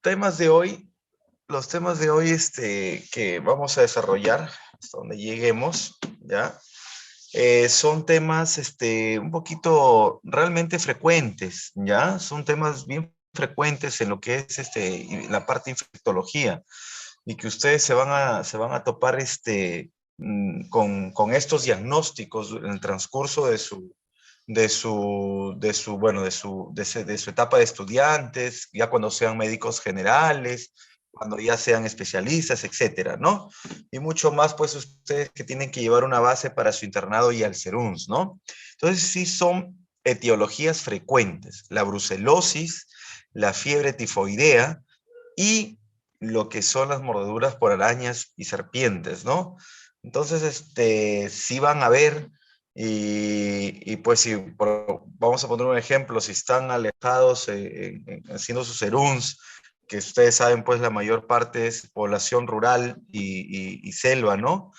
temas de hoy, los temas de hoy que vamos a desarrollar hasta donde lleguemos, ¿ya? Son temas un poquito realmente frecuentes, ¿ya? Son temas bien frecuentes en lo que es la parte de infectología y que ustedes se van a topar con estos diagnósticos en el transcurso de su etapa de estudiantes, ya cuando sean médicos generales, cuando ya sean especialistas, etcétera, ¿no? Y mucho más, pues, ustedes que tienen que llevar una base para su internado y al CERUNS, ¿no? Entonces, sí son etiologías frecuentes, la brucelosis, la fiebre tifoidea y lo que son las mordeduras por arañas y serpientes, ¿no? Entonces, sí van a ver y pues si vamos a poner un ejemplo, si están alejados haciendo sus seruns, que ustedes saben, pues la mayor parte es población rural y selva, ¿no?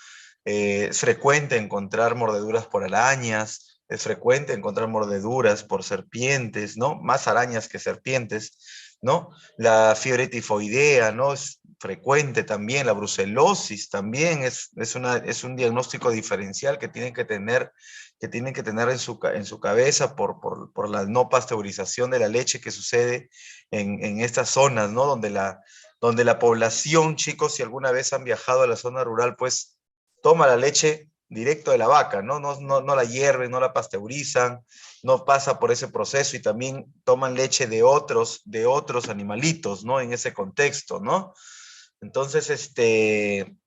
Es frecuente encontrar mordeduras por arañas, es frecuente encontrar mordeduras por serpientes, ¿no? Más arañas que serpientes, ¿no? La fiebre tifoidea, ¿no? Es frecuente también, la brucelosis también es un diagnóstico diferencial que tienen que tener en su cabeza por la no pasteurización de la leche que sucede en estas zonas, ¿no? Donde la población, chicos, si alguna vez han viajado a la zona rural, pues toma la leche directo de la vaca, ¿no? No la hierven, no la pasteurizan, no pasa por ese proceso y también toman leche de otros animalitos, ¿no? En ese contexto, ¿no? Entonces, en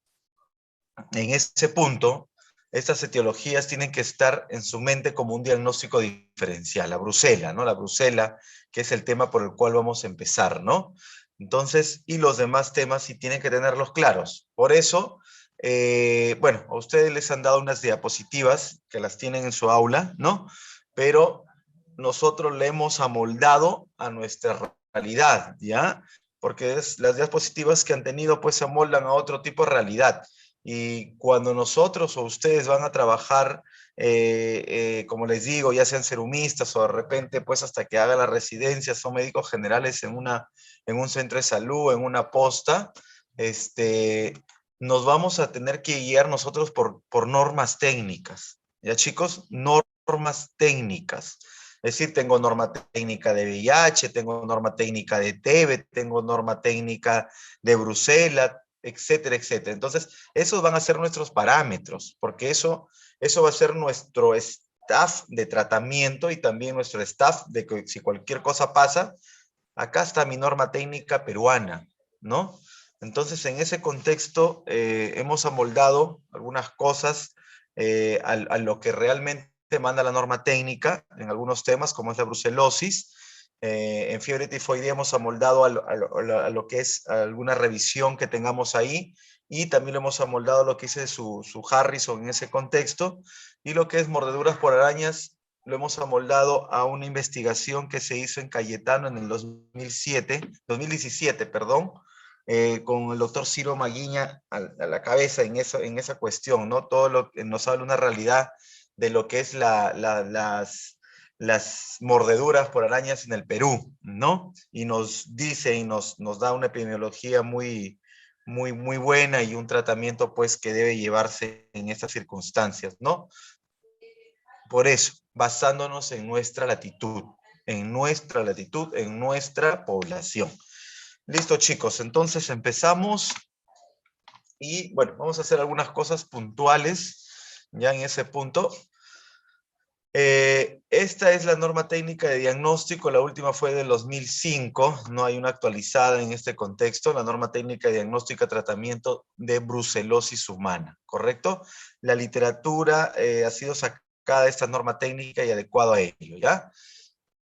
ese punto, estas etiologías tienen que estar en su mente como un diagnóstico diferencial, la brucela, ¿no? La brucela, que es el tema por el cual vamos a empezar, ¿no? Entonces, y los demás temas sí tienen que tenerlos claros. Por eso, bueno, a ustedes les han dado unas diapositivas que las tienen en su aula, ¿no? Pero nosotros le hemos amoldado a nuestra realidad, ¿ya? Porque las diapositivas que han tenido, pues se amoldan a otro tipo de realidad. Y cuando nosotros o ustedes van a trabajar, como les digo, ya sean serumistas o de repente, pues hasta que haga la residencia, son médicos generales en un centro de salud, en una posta, este, nos vamos a tener que guiar nosotros por normas técnicas. ¿Ya, chicos? Normas técnicas. Es decir, tengo norma técnica de VIH, tengo norma técnica de TB, tengo norma técnica de Bruselas, etcétera, etcétera. Entonces, esos van a ser nuestros parámetros, porque eso va a ser nuestro staff de tratamiento y también nuestro staff de que si cualquier cosa pasa, acá está mi norma técnica peruana, ¿no? Entonces, en ese contexto, hemos amoldado algunas cosas a lo que realmente manda la norma técnica en algunos temas, como es la brucelosis. En fiebre tifoidea hemos amoldado a lo que es alguna revisión que tengamos ahí y también lo hemos amoldado a lo que dice su Harrison en ese contexto y lo que es mordeduras por arañas lo hemos amoldado a una investigación que se hizo en Cayetano en el 2017, perdón, con el doctor Ciro Maguiña a la cabeza en esa cuestión, ¿no? Todo lo que nos habla una realidad de lo que es las mordeduras por arañas en el Perú, ¿no? Y nos dice y nos da una epidemiología muy, muy, muy buena y un tratamiento, pues, que debe llevarse en estas circunstancias, ¿no? Por eso, basándonos en nuestra población. Listo, chicos, entonces empezamos y bueno, vamos a hacer algunas cosas puntuales ya en ese punto. Esta es la norma técnica de diagnóstico, la última fue del 2005, no hay una actualizada en este contexto, la norma técnica de diagnóstico y tratamiento de brucelosis humana, ¿correcto? La literatura ha sido sacada de esta norma técnica y adecuado a ello, ¿ya?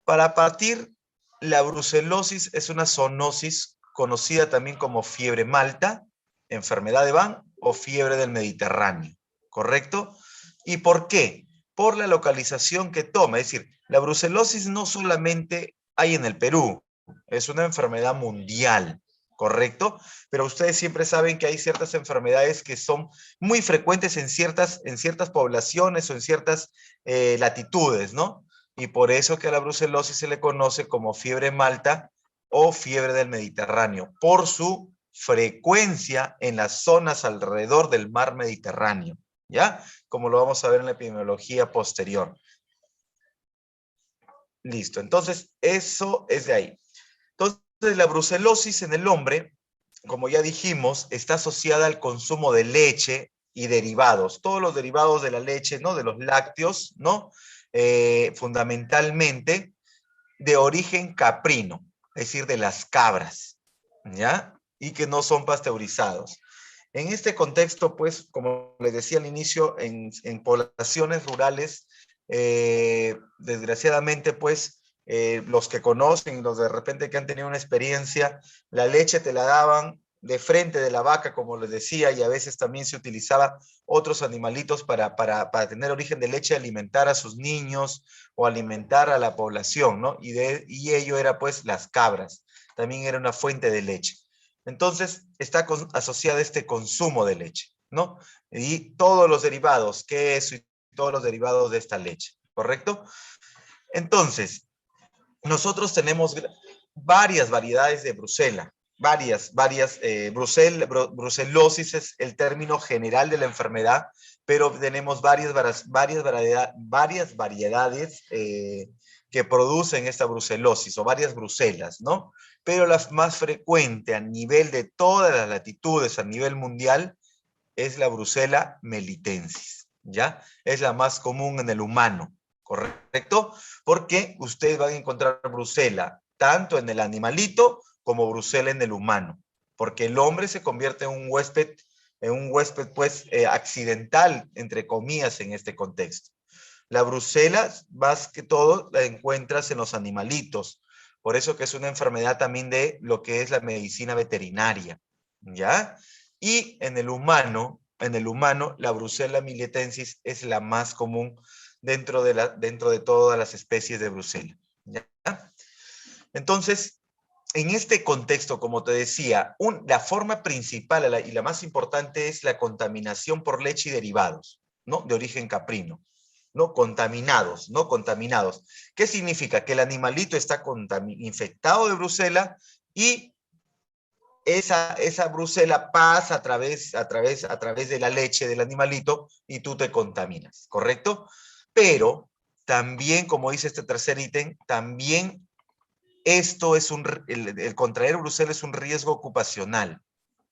Para partir, la brucelosis es una zoonosis conocida también como fiebre malta, enfermedad de Van o fiebre del Mediterráneo, ¿correcto? ¿Y por qué? Por la localización que toma, es decir, la brucelosis no solamente hay en el Perú, es una enfermedad mundial, ¿correcto? Pero ustedes siempre saben que hay ciertas enfermedades que son muy frecuentes en ciertas poblaciones o en ciertas latitudes, ¿no? Y por eso que a la brucelosis se le conoce como fiebre malta o fiebre del Mediterráneo, por su frecuencia en las zonas alrededor del mar Mediterráneo, ¿ya? Como lo vamos a ver en la epidemiología posterior. Listo, entonces eso es de ahí. Entonces la brucelosis en el hombre, como ya dijimos, está asociada al consumo de leche y derivados, todos los derivados de la leche, ¿no? De los lácteos, ¿no? Fundamentalmente de origen caprino, es decir, de las cabras, ¿ya? Y que no son pasteurizados. En este contexto, pues, como les decía al inicio, en poblaciones rurales, desgraciadamente, pues, los que conocen, los de repente que han tenido una experiencia, la leche te la daban de frente de la vaca, como les decía, y a veces también se utilizaba otros animalitos para tener origen de leche, alimentar a sus niños o alimentar a la población, ¿no? Y ello era pues las cabras, también era una fuente de leche. Entonces está asociada este consumo de leche, ¿no? Y todos los derivados, queso y todos los derivados de esta leche, ¿correcto? Entonces, nosotros tenemos varias variedades de Brucela, brucelosis es el término general de la enfermedad, pero tenemos varias variedades que producen esta brucelosis o varias brucelas, ¿no? Pero la más frecuente a nivel de todas las latitudes, a nivel mundial, es la Brucella melitensis, ¿ya? Es la más común en el humano, ¿correcto? Porque ustedes van a encontrar Brucella tanto en el animalito como Brucella en el humano, porque el hombre se convierte en un huésped pues accidental, entre comillas, en este contexto. La Brucella, más que todo, la encuentras en los animalitos, por eso que es una enfermedad también de lo que es la medicina veterinaria, ¿ya? Y en el humano, la Brucella militensis es la más común dentro de todas las especies de Brucella, ¿ya? Entonces, en este contexto, como te decía, la forma principal y la más importante es la contaminación por leche y derivados, ¿no? De origen caprino, ¿no? Contaminados, ¿no? Contaminados. ¿Qué significa? Que el animalito está infectado de Brucella y esa Brucella pasa a través de la leche del animalito y tú te contaminas, ¿correcto? Pero también, como dice este tercer ítem, también esto es el contraer Brucella es un riesgo ocupacional.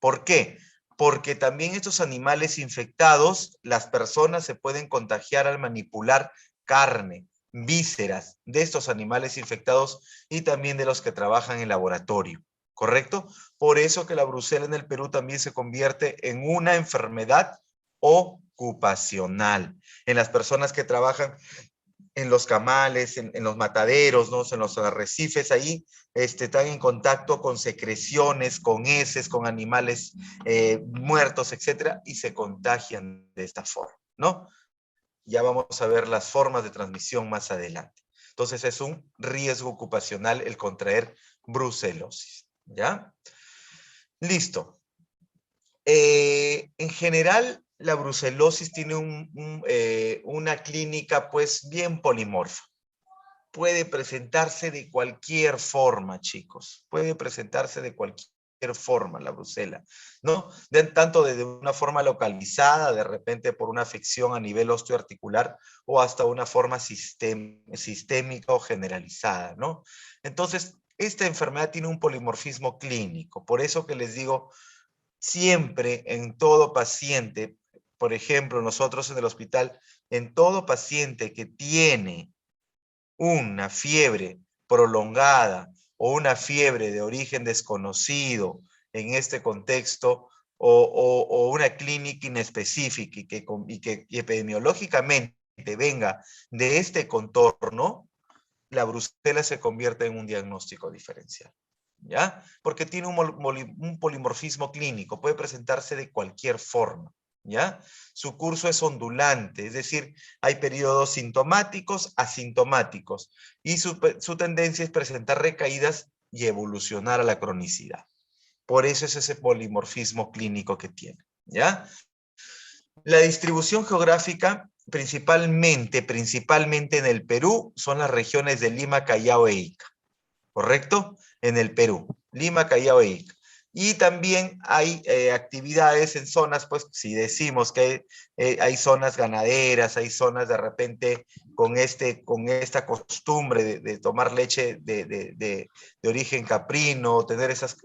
¿Por qué? Porque también estos animales infectados, las personas se pueden contagiar al manipular carne, vísceras de estos animales infectados y también de los que trabajan en laboratorio, ¿correcto? Por eso que la brucela en el Perú también se convierte en una enfermedad ocupacional. En las personas que trabajan en los camales, en los mataderos, ¿no? En los arrecifes, ahí están en contacto con secreciones, con heces, con animales muertos, etcétera, y se contagian de esta forma, ¿no? Ya vamos a ver las formas de transmisión más adelante. Entonces es un riesgo ocupacional el contraer brucelosis, ¿ya? Listo. En general, la brucelosis tiene una clínica pues bien polimorfa. Puede presentarse de cualquier forma, chicos. Puede presentarse de cualquier forma la brucela, ¿no? Tanto de una forma localizada, de repente por una afección a nivel osteoarticular, o hasta una forma sistémica o generalizada, ¿no? Entonces, esta enfermedad tiene un polimorfismo clínico. Por eso que les digo, siempre en todo paciente, por ejemplo, nosotros en el hospital, en todo paciente que tiene una fiebre prolongada o una fiebre de origen desconocido en este contexto o una clínica inespecífica y epidemiológicamente venga de este contorno, la brucela se convierte en un diagnóstico diferencial, ¿ya? Porque tiene un polimorfismo clínico, puede presentarse de cualquier forma, ¿ya? Su curso es ondulante, es decir, hay periodos sintomáticos, asintomáticos, y su tendencia es presentar recaídas y evolucionar a la cronicidad. Por eso es ese polimorfismo clínico que tiene, ¿ya? La distribución geográfica, principalmente en el Perú, son las regiones de Lima, Callao e Ica, ¿correcto? en el Perú, Lima, Callao e Ica. Y también hay actividades en zonas, pues si decimos que hay zonas ganaderas, hay zonas de repente con esta costumbre de tomar leche de origen caprino, tener esos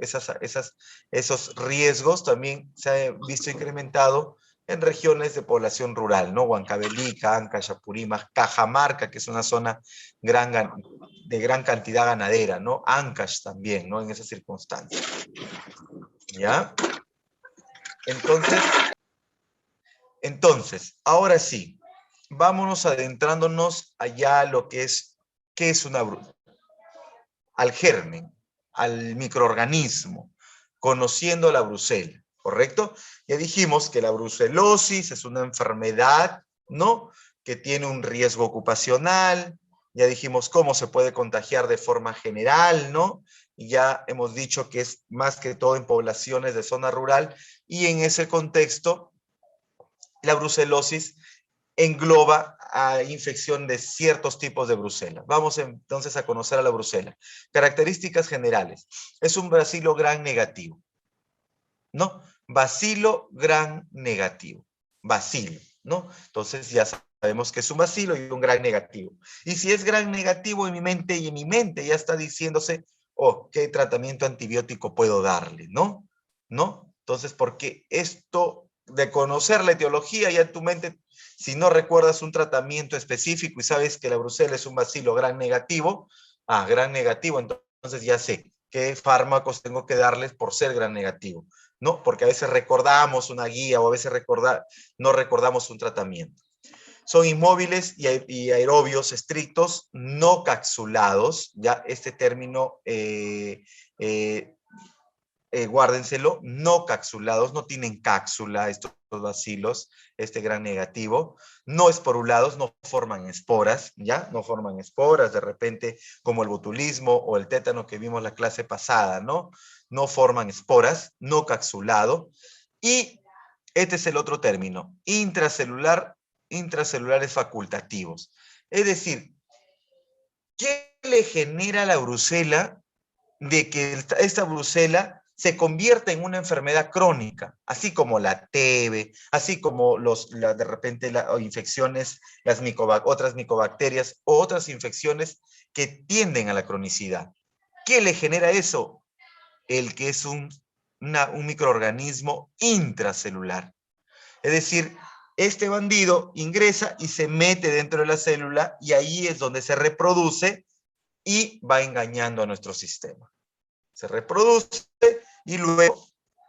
riesgos, también se ha visto incrementado en regiones de población rural, ¿no? Huancavelica, Ancash, Apurímac, Cajamarca, que es una zona de gran cantidad ganadera, ¿no? Ancash también, ¿no? En esas circunstancias. ¿Ya? Entonces, ahora sí, vámonos adentrándonos allá a lo que es, ¿qué es una brucela? Al germen, al microorganismo, conociendo la brucela, ¿correcto? Ya dijimos que la brucelosis es una enfermedad, ¿no? Que tiene un riesgo ocupacional, ya dijimos cómo se puede contagiar de forma general, ¿no? Y ya hemos dicho que es más que todo en poblaciones de zona rural, y en ese contexto, la brucelosis engloba a infección de ciertos tipos de brucela. Vamos entonces a conocer a la brucela. Características generales. Es un bacilo gram negativo, ¿no? Bacilo gram negativo. Bacilo, ¿no? Entonces ya sabemos que es un bacilo y un gram negativo. Y si es gram negativo en mi mente, y en mi mente ya está diciéndose, oh, ¿qué tratamiento antibiótico puedo darle? ¿No? ¿No? Entonces, porque esto de conocer la etiología, ya en tu mente, si no recuerdas un tratamiento específico y sabes que la brucela es un bacilo gram negativo, gram negativo, entonces ya sé qué fármacos tengo que darles por ser gram negativo, ¿no? Porque a veces recordamos una guía o a veces no recordamos un tratamiento. Son inmóviles y aerobios estrictos, no capsulados, ya este término guárdenselo, no capsulados, no tienen cápsula estos bacilos, este gran negativo, no esporulados, no forman esporas, ¿ya? No forman esporas, de repente como el botulismo o el tétano que vimos la clase pasada, ¿no? No forman esporas, no capsulado, y este es el otro término, intracelulares facultativos. Es decir, ¿qué le genera a la brucela de que esta brucela se convierta en una enfermedad crónica, así como la TB, así como de repente infecciones, otras micobacterias o otras infecciones que tienden a la cronicidad? ¿Qué le genera eso? El que es un microorganismo intracelular. Es decir, este bandido ingresa y se mete dentro de la célula y ahí es donde se reproduce y va engañando a nuestro sistema. Se reproduce y luego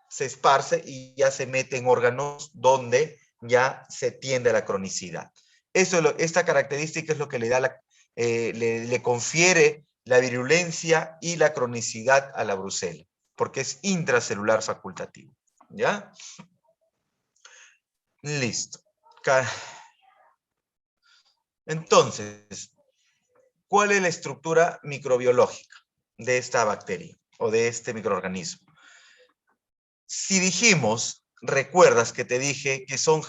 se esparce y ya se mete en órganos donde ya se tiende a la cronicidad. Esta característica es lo que le confiere la virulencia y la cronicidad a la brucela, porque es intracelular facultativo. ¿Ya? Listo. Entonces, ¿cuál es la estructura microbiológica de esta bacteria o de este microorganismo? Si dijimos, recuerdas que te dije que es un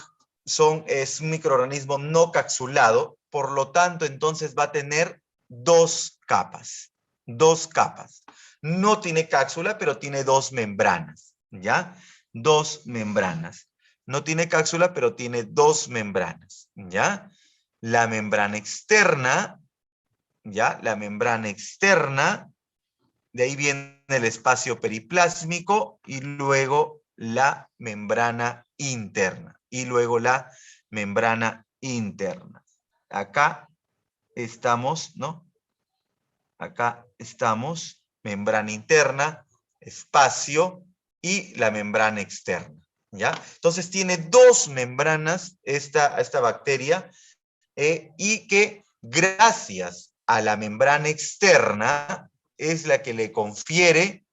microorganismo no capsulado, por lo tanto, entonces va a tener dos capas. Dos capas. No tiene cápsula, pero tiene dos membranas, ¿ya? Dos membranas. No tiene cápsula, pero tiene dos membranas, ¿ya? La membrana externa, ¿ya? La membrana externa, de ahí viene el espacio periplásmico y luego la membrana interna. Y luego la membrana interna. Acá estamos, ¿no? Acá estamos, membrana interna, espacio y la membrana externa, ¿ya? Entonces tiene dos membranas esta bacteria y que gracias a la membrana externa es la que le confiere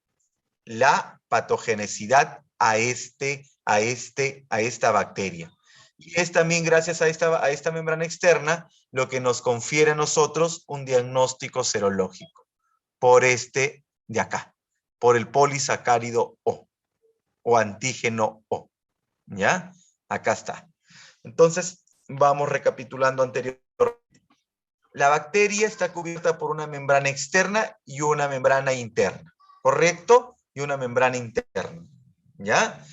la patogenicidad a esta bacteria. Y es también gracias a esta membrana externa lo que nos confiere a nosotros un diagnóstico serológico por este de acá, por el polisacárido o antígeno O. ¿Ya? Acá está. Entonces, vamos recapitulando anteriormente. La bacteria está cubierta por una membrana externa y una membrana interna. ¿correcto? Y una membrana interna, ¿ya?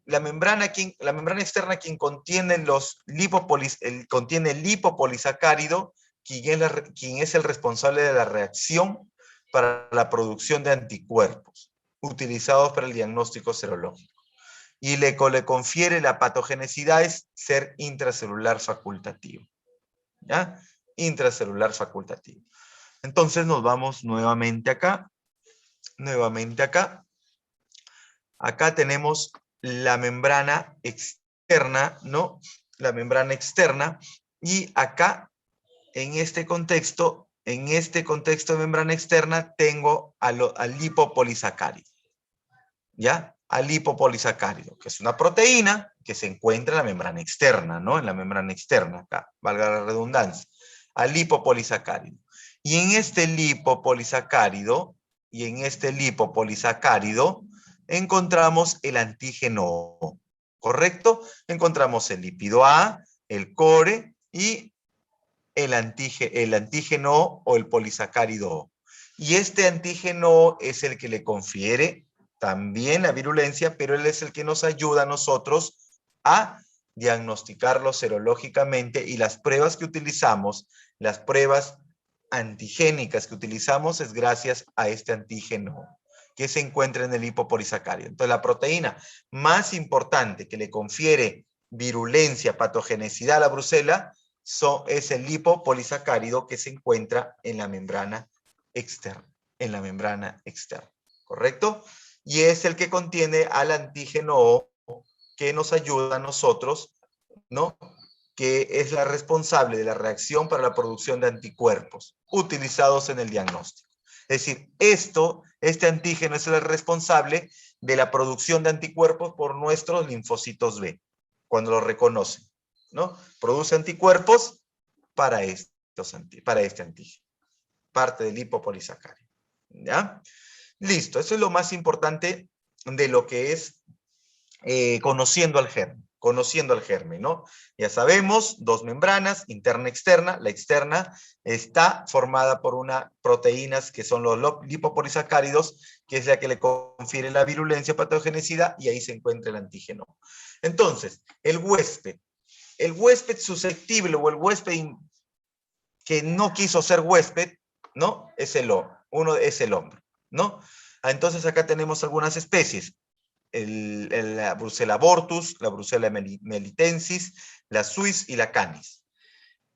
La membrana externa, quien contiene contiene el lipopolisacárido, quien es el responsable de la reacción para la producción de anticuerpos, utilizados para el diagnóstico serológico. Y le confiere la patogenicidad es ser intracelular facultativo, ¿ya? Intracelular facultativo. Entonces nos vamos nuevamente acá. Acá tenemos la membrana externa, ¿no? La membrana externa. Y acá, en este contexto de membrana externa, tengo al lipopolisacárido, ¿ya? Al lipopolisacárido, que es una proteína que se encuentra en la membrana externa, ¿no? En la membrana externa, acá, valga la redundancia. Al lipopolisacárido. Y en este lipopolisacárido, encontramos el antígeno, ¿correcto? Encontramos el lípido A, el core y el antígeno o el polisacárido. Y este antígeno es el que le confiere también la virulencia, pero él es el que nos ayuda a nosotros a diagnosticarlo serológicamente, y las pruebas que utilizamos, las pruebas antigénicas que utilizamos, es gracias a este antígeno que se encuentra en el lipopolisacárido. Entonces, la proteína más importante que le confiere virulencia, patogenicidad a la brucela, es el lipopolisacárido que se encuentra en la membrana externa. ¿Correcto? Y es el que contiene al antígeno O, que nos ayuda a nosotros, ¿no? Que es la responsable de la reacción para la producción de anticuerpos utilizados en el diagnóstico. Es decir, este antígeno es el responsable de la producción de anticuerpos por nuestros linfocitos B, cuando lo reconocen, ¿no? Produce anticuerpos para este antígeno, parte del lipopolisacárido, ¿ya? Listo, eso es lo más importante de lo que es conociendo al germen, ¿no? Ya sabemos, dos membranas, interna y externa. La externa está formada por unas proteínas que son los lipopolisacáridos, que es la que le confiere la virulencia, patogenicidad, y ahí se encuentra el antígeno. Entonces, el huésped susceptible o el huésped que no quiso ser huésped, ¿no? Es el hombre, ¿no? Entonces acá tenemos algunas especies. La Brucella abortus, la Brucella melitensis, la suis y la canis.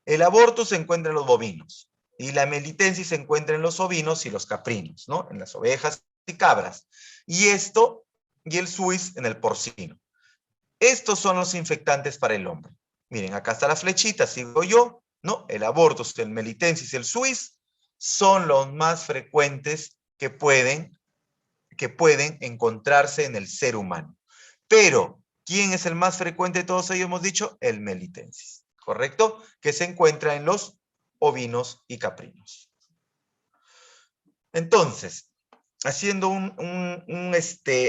El abortus se encuentra en los bovinos y la melitensis se encuentra en los ovinos y los caprinos, ¿no? En las ovejas y cabras. Y el suis en el porcino. Estos son los infectantes para el hombre. Miren, acá está la flechita, sigo yo, ¿no? El abortus, el melitensis, el suis son los más frecuentes que pueden encontrarse en el ser humano. Pero, ¿quién es el más frecuente de todos ellos? Hemos dicho, el melitensis, ¿correcto? Que se encuentra en los ovinos y caprinos. Entonces, haciendo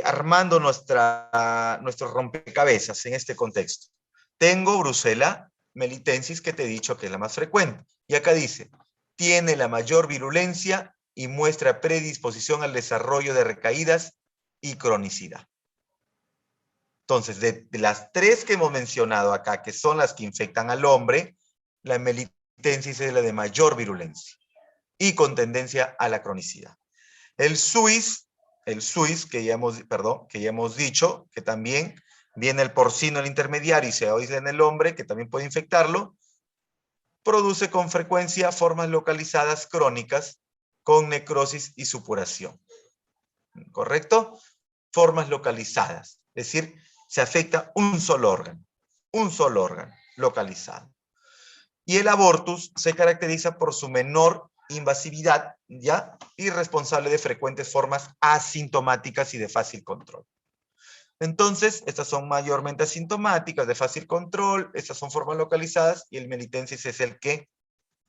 armando nuestros rompecabezas en este contexto. Tengo Brucella melitensis, que te he dicho que es la más frecuente. Y acá dice, tiene la mayor virulencia y muestra predisposición al desarrollo de recaídas y cronicidad. Entonces, de las tres que hemos mencionado acá, que son las que infectan al hombre, la melitensis es la de mayor virulencia y con tendencia a la cronicidad. El suis, que ya hemos dicho, que también viene el porcino, el intermediario, y se aísla en el hombre, que también puede infectarlo, produce con frecuencia formas localizadas crónicas con necrosis y supuración. ¿Correcto? Formas localizadas, es decir, se afecta un solo órgano localizado. Y el abortus se caracteriza por su menor invasividad, ¿ya? Y responsable de frecuentes formas asintomáticas y de fácil control. Entonces, estas son mayormente asintomáticas, de fácil control, estas son formas localizadas, y el melitensis es el que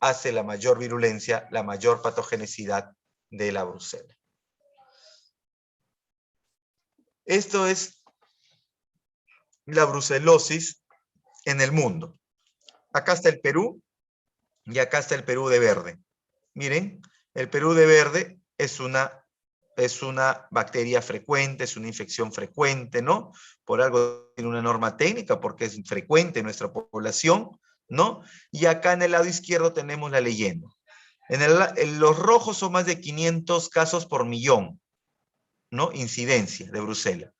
hace la mayor virulencia, la mayor patogenicidad de la brucela. Esto es la brucelosis en el mundo. Acá está el Perú y acá está el Perú de verde. Miren, el Perú de verde es una bacteria frecuente, es una infección frecuente, ¿no? Por algo tiene una norma técnica, porque es frecuente en nuestra población, ¿no? Y acá en el lado izquierdo tenemos la leyenda. En los rojos son más de 500 casos por millón, ¿no? Incidencia de brucela.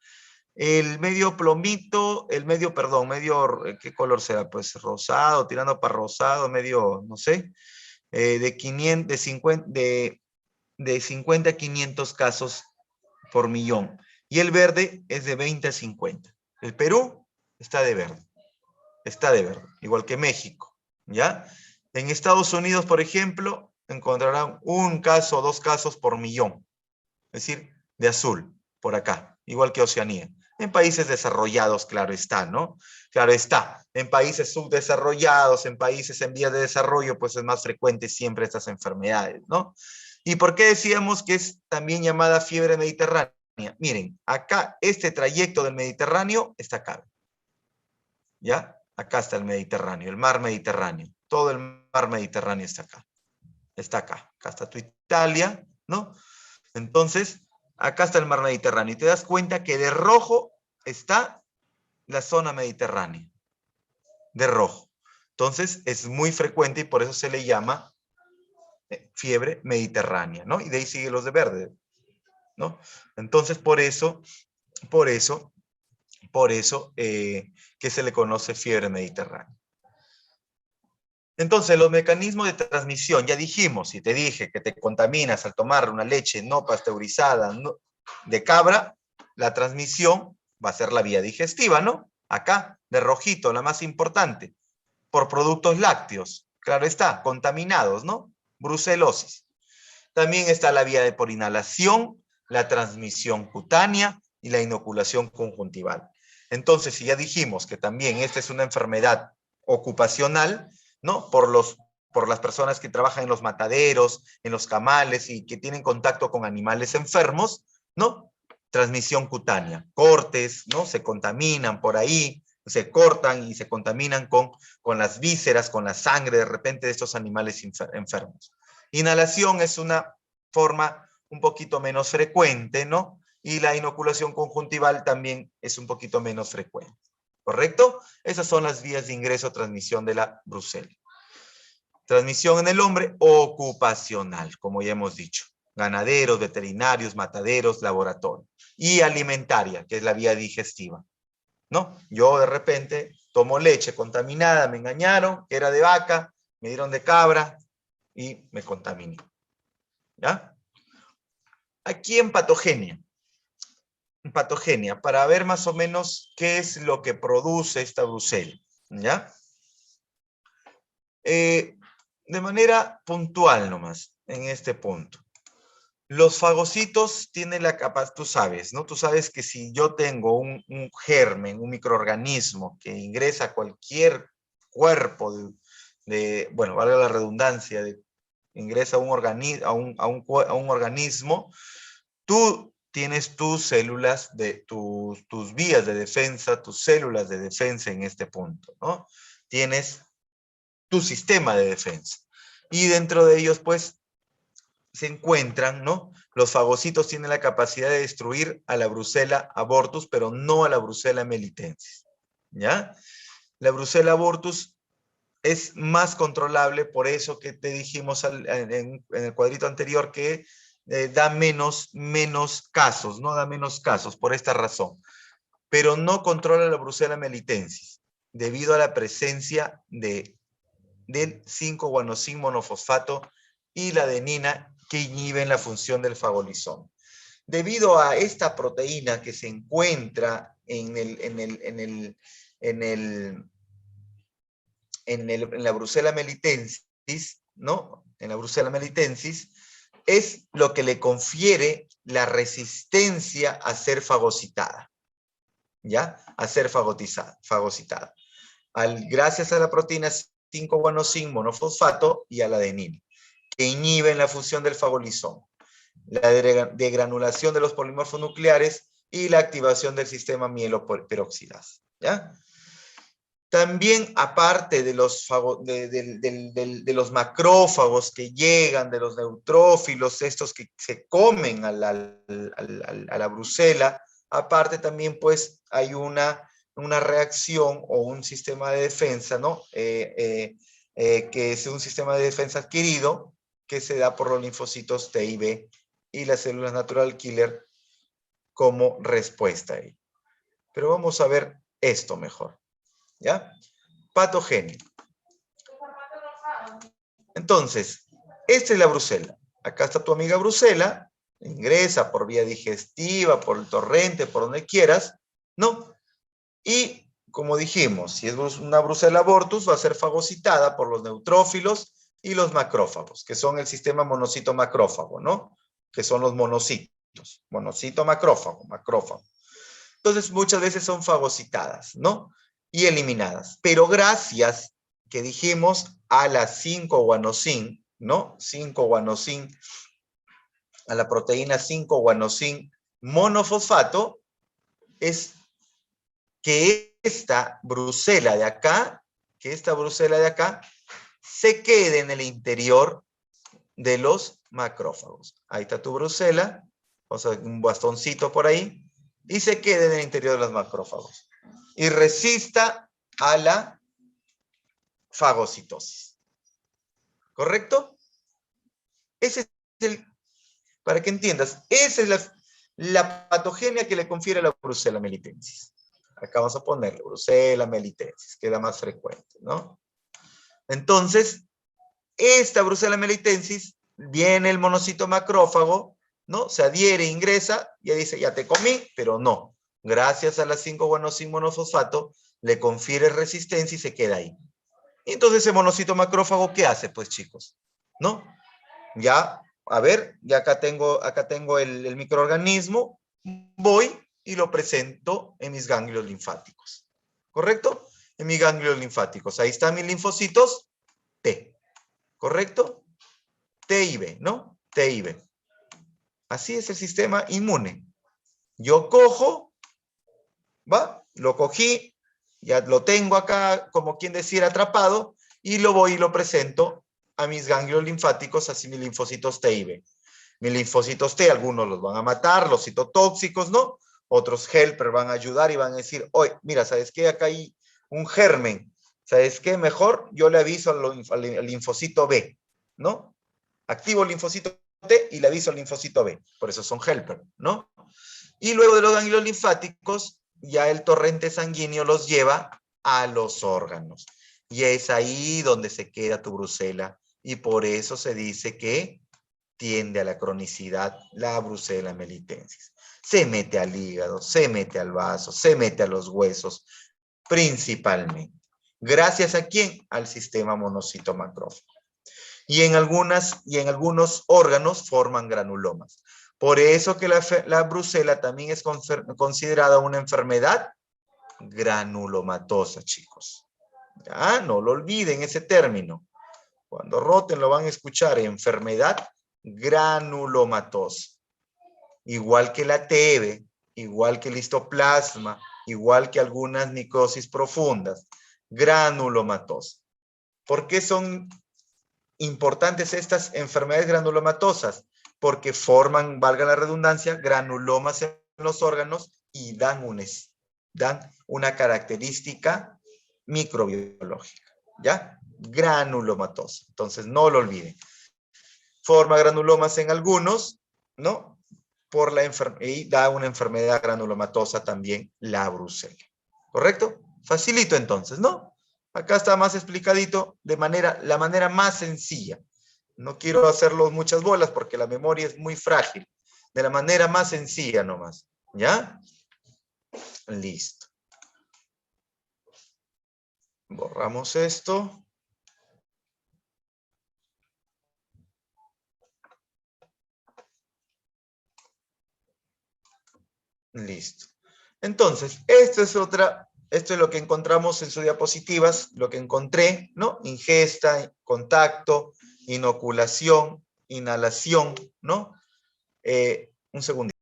El medio plomito, ¿qué color será? Pues rosado, tirando para rosado, medio, no sé, de 50 a 500 casos por millón. Y el verde es de 20 a 50. El Perú está de verde, igual que México, ¿ya? En Estados Unidos, por ejemplo, encontrarán un caso o dos casos por millón, es decir, de azul, por acá, igual que Oceanía. En países desarrollados, claro está, ¿no? Claro está. En países subdesarrollados, en países en vías de desarrollo, pues es más frecuente siempre estas enfermedades, ¿no? ¿Y por qué decíamos que es también llamada fiebre mediterránea? Miren, acá este trayecto del Mediterráneo está acá, ¿ya? Acá está el Mediterráneo, el mar Mediterráneo. Todo el mar Mediterráneo está acá. Está acá. Acá está tu Italia, ¿no? Entonces, acá está el mar Mediterráneo. Y te das cuenta que de rojo está la zona mediterránea. De rojo. Entonces, es muy frecuente y por eso se le llama fiebre mediterránea, ¿no? Y de ahí sigue los de verde, ¿no? Entonces, por eso, que se le conoce fiebre mediterránea. Entonces, los mecanismos de transmisión, ya dijimos, y te dije que te contaminas al tomar una leche no pasteurizada de cabra, la transmisión va a ser la vía digestiva, ¿no? Acá, de rojito, la más importante, por productos lácteos, claro está, contaminados, ¿no? Brucelosis. También está la vía por inhalación, la transmisión cutánea y la inoculación conjuntival. Entonces, si ya dijimos que también esta es una enfermedad ocupacional, ¿no? Por las personas que trabajan en los mataderos, en los camales y que tienen contacto con animales enfermos, ¿no? Transmisión cutánea, cortes, ¿no? Se contaminan por ahí, se cortan y se contaminan con las vísceras, con la sangre de repente de estos animales enfermos. Inhalación es una forma un poquito menos frecuente, ¿no? Y la inoculación conjuntival también es un poquito menos frecuente. ¿Correcto? Esas son las vías de ingreso o transmisión de la brucela. Transmisión en el hombre ocupacional, como ya hemos dicho. Ganaderos, veterinarios, mataderos, laboratorio. Y alimentaria, que es la vía digestiva. ¿No? Yo de repente tomo leche contaminada, me engañaron, que era de vaca, me dieron de cabra y me contaminé. ¿Ya? Aquí en patogenia. Para ver más o menos qué es lo que produce esta brucela. ¿Ya? De manera puntual nomás, en este punto. Los fagocitos tienen la capacidad, tú sabes, ¿no? Tú sabes que si yo tengo un germen, un microorganismo que ingresa a cualquier cuerpo bueno, valga la redundancia, ingresa a un organismo, tú tienes tus células, tus vías de defensa, tus células de defensa en este punto, ¿no? Tienes tu sistema de defensa. Y dentro de ellos, pues, se encuentran, ¿no? Los fagocitos tienen la capacidad de destruir a la Brucella abortus, pero no a la Brucella melitensis, ¿ya? La Brucella abortus es más controlable, por eso que te dijimos en el cuadrito anterior que da menos casos, ¿no? Da menos casos por esta razón. Pero no controla la Brucella melitensis, debido a la presencia del 5-guanosin monofosfato y la adenina que inhiben la función del fagolisoma. Debido a esta proteína que se encuentra en la Brucella melitensis, ¿no? En la Brucella melitensis, es lo que le confiere la resistencia a ser fagocitada, ¿ya? A ser fagocitada. Gracias a la proteína 5-guanosin monofosfato y a la adenina, que inhiben la fusión del fagolisoma, la degranulación de los polimorfos nucleares y la activación del sistema mieloperoxidasa, ¿ya? También, aparte de los, de los macrófagos que llegan, de los neutrófilos, estos que se comen a la brucela, aparte también pues hay una reacción o un sistema de defensa, ¿no? Que es un sistema de defensa adquirido que se da por los linfocitos T y B y las células natural killer como respuesta ahí. Pero vamos a ver esto mejor. ¿Ya? Patogenia. Entonces, esta es la brucela. Acá está tu amiga brucela, ingresa por vía digestiva, por el torrente, por donde quieras, ¿no? Y, como dijimos, si es una brucela abortus, va a ser fagocitada por los neutrófilos y los macrófagos, que son el sistema monocito-macrófago, ¿no? Que son los monocitos. Monocito-macrófago, macrófago. Entonces, muchas veces son fagocitadas, ¿no? Y eliminadas. Pero gracias, que dijimos, a la 5-guanosin, ¿no? 5-guanosin, a la proteína 5-guanosin monofosfato, es que esta brucela de acá, se quede en el interior de los macrófagos. Ahí está tu brucela, o sea, un bastoncito por ahí, y se quede en el interior de los macrófagos. Y resista a la fagocitosis. ¿Correcto? Ese es el, para que entiendas, esa es la patogenia que le confiere la brucela melitensis. Acá vamos a ponerle brucela melitensis, que es la más frecuente, ¿no? Entonces, esta brucela melitensis, viene el monocito macrófago, ¿no? Se adhiere, ingresa, y dice, ya te comí, pero no. Gracias a las 5-guanosin monofosfato, le confiere resistencia y se queda ahí. Y entonces ese monocito macrófago, ¿qué hace? Pues chicos, ¿no? Ya, a ver, ya acá tengo el microorganismo, voy y lo presento en mis ganglios linfáticos. ¿Correcto? En mis ganglios linfáticos. Ahí están mis linfocitos T. ¿Correcto? T y B, ¿no? T y B. Así es el sistema inmune. Yo cojo, ¿va? Lo cogí, ya lo tengo acá, como quien decir, atrapado, y lo voy y lo presento a mis ganglios linfáticos, así mis linfocitos T y B. Mis linfocitos T, algunos los van a matar, los citotóxicos, ¿no? Otros helper van a ayudar y van a decir, oye, mira, ¿sabes qué? Acá hay un germen. ¿Sabes qué? Mejor yo le aviso al linfocito B, ¿no? Activo el linfocito T y le aviso al linfocito B. Por eso son helper, ¿no? Y luego de los ganglios linfáticos, ya el torrente sanguíneo los lleva a los órganos. Y es ahí donde se queda tu brucela. Y por eso se dice que tiende a la cronicidad la brucela melitensis. Se mete al hígado, se mete al vaso, se mete a los huesos, principalmente. ¿Gracias a quién? Al sistema monocito macrófago. Y en algunos órganos forman granulomas. Por eso que la brucela también es considerada una enfermedad granulomatosa, chicos. Ya, no lo olviden ese término. Cuando roten lo van a escuchar, enfermedad granulomatosa. Igual que la TB, igual que el histoplasma, igual que algunas necrosis profundas. Granulomatosa. ¿Por qué son importantes estas enfermedades granulomatosas? Porque forman, valga la redundancia, granulomas en los órganos y dan una característica microbiológica, ¿ya? Granulomatosa. Entonces, no lo olviden. Forma granulomas en algunos, ¿no? Y da una enfermedad granulomatosa también, la brucela. ¿Correcto? Facilito entonces, ¿no? Acá está más explicadito de la manera más sencilla. No quiero hacerlo muchas bolas porque la memoria es muy frágil. De la manera más sencilla nomás. ¿Ya? Listo. Borramos esto. Listo. Entonces, esto es lo que encontramos en sus diapositivas, lo que encontré, ¿no? Ingesta, contacto, inoculación, inhalación, ¿no? Un segundo.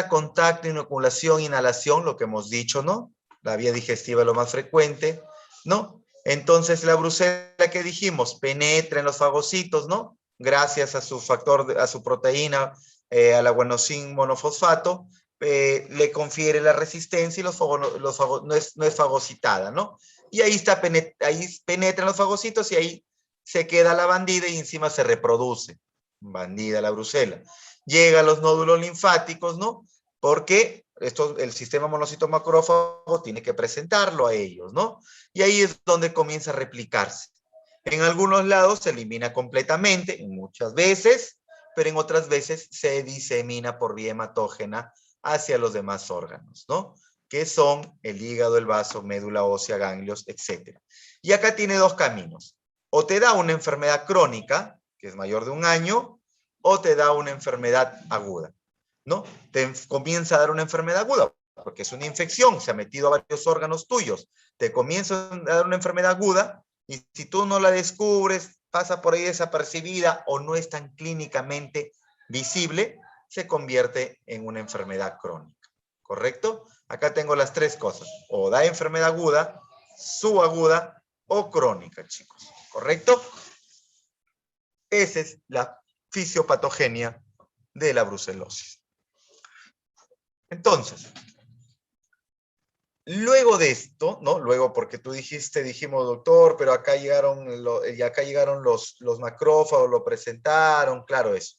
contacto, inoculación, inhalación, lo que hemos dicho, ¿no? La vía digestiva es lo más frecuente, ¿no? Entonces la brucela que dijimos, penetra en los fagocitos, ¿no? Gracias a su factor, a su proteína, a la guanosin monofosfato, le confiere la resistencia y no es fagocitada, ¿no? Y ahí penetra en los fagocitos y ahí se queda la bandida y encima se reproduce. Bandida la brucela. Llega a los nódulos linfáticos, ¿no? Porque el sistema monocito macrófago tiene que presentarlo a ellos, ¿no? Y ahí es donde comienza a replicarse. En algunos lados se elimina completamente, muchas veces, pero en otras veces se disemina por vía hematógena hacia los demás órganos, ¿no? Que son el hígado, el vaso, médula ósea, ganglios, etc. Y acá tiene dos caminos. O te da una enfermedad crónica, que es mayor de 1 año, o te da una enfermedad aguda, ¿no? Te comienza a dar una enfermedad aguda, porque es una infección, se ha metido a varios órganos tuyos, te comienza a dar una enfermedad aguda, y si tú no la descubres, pasa por ahí desapercibida o no es tan clínicamente visible, se convierte en una enfermedad crónica, ¿correcto? Acá tengo las tres cosas, o da enfermedad aguda, subaguda o crónica, chicos, ¿correcto? Esa es la fisiopatogenia de la brucelosis. Entonces, luego de esto, ¿no? Luego porque tú dijimos, doctor, pero acá llegaron, los macrófagos, lo presentaron, claro eso.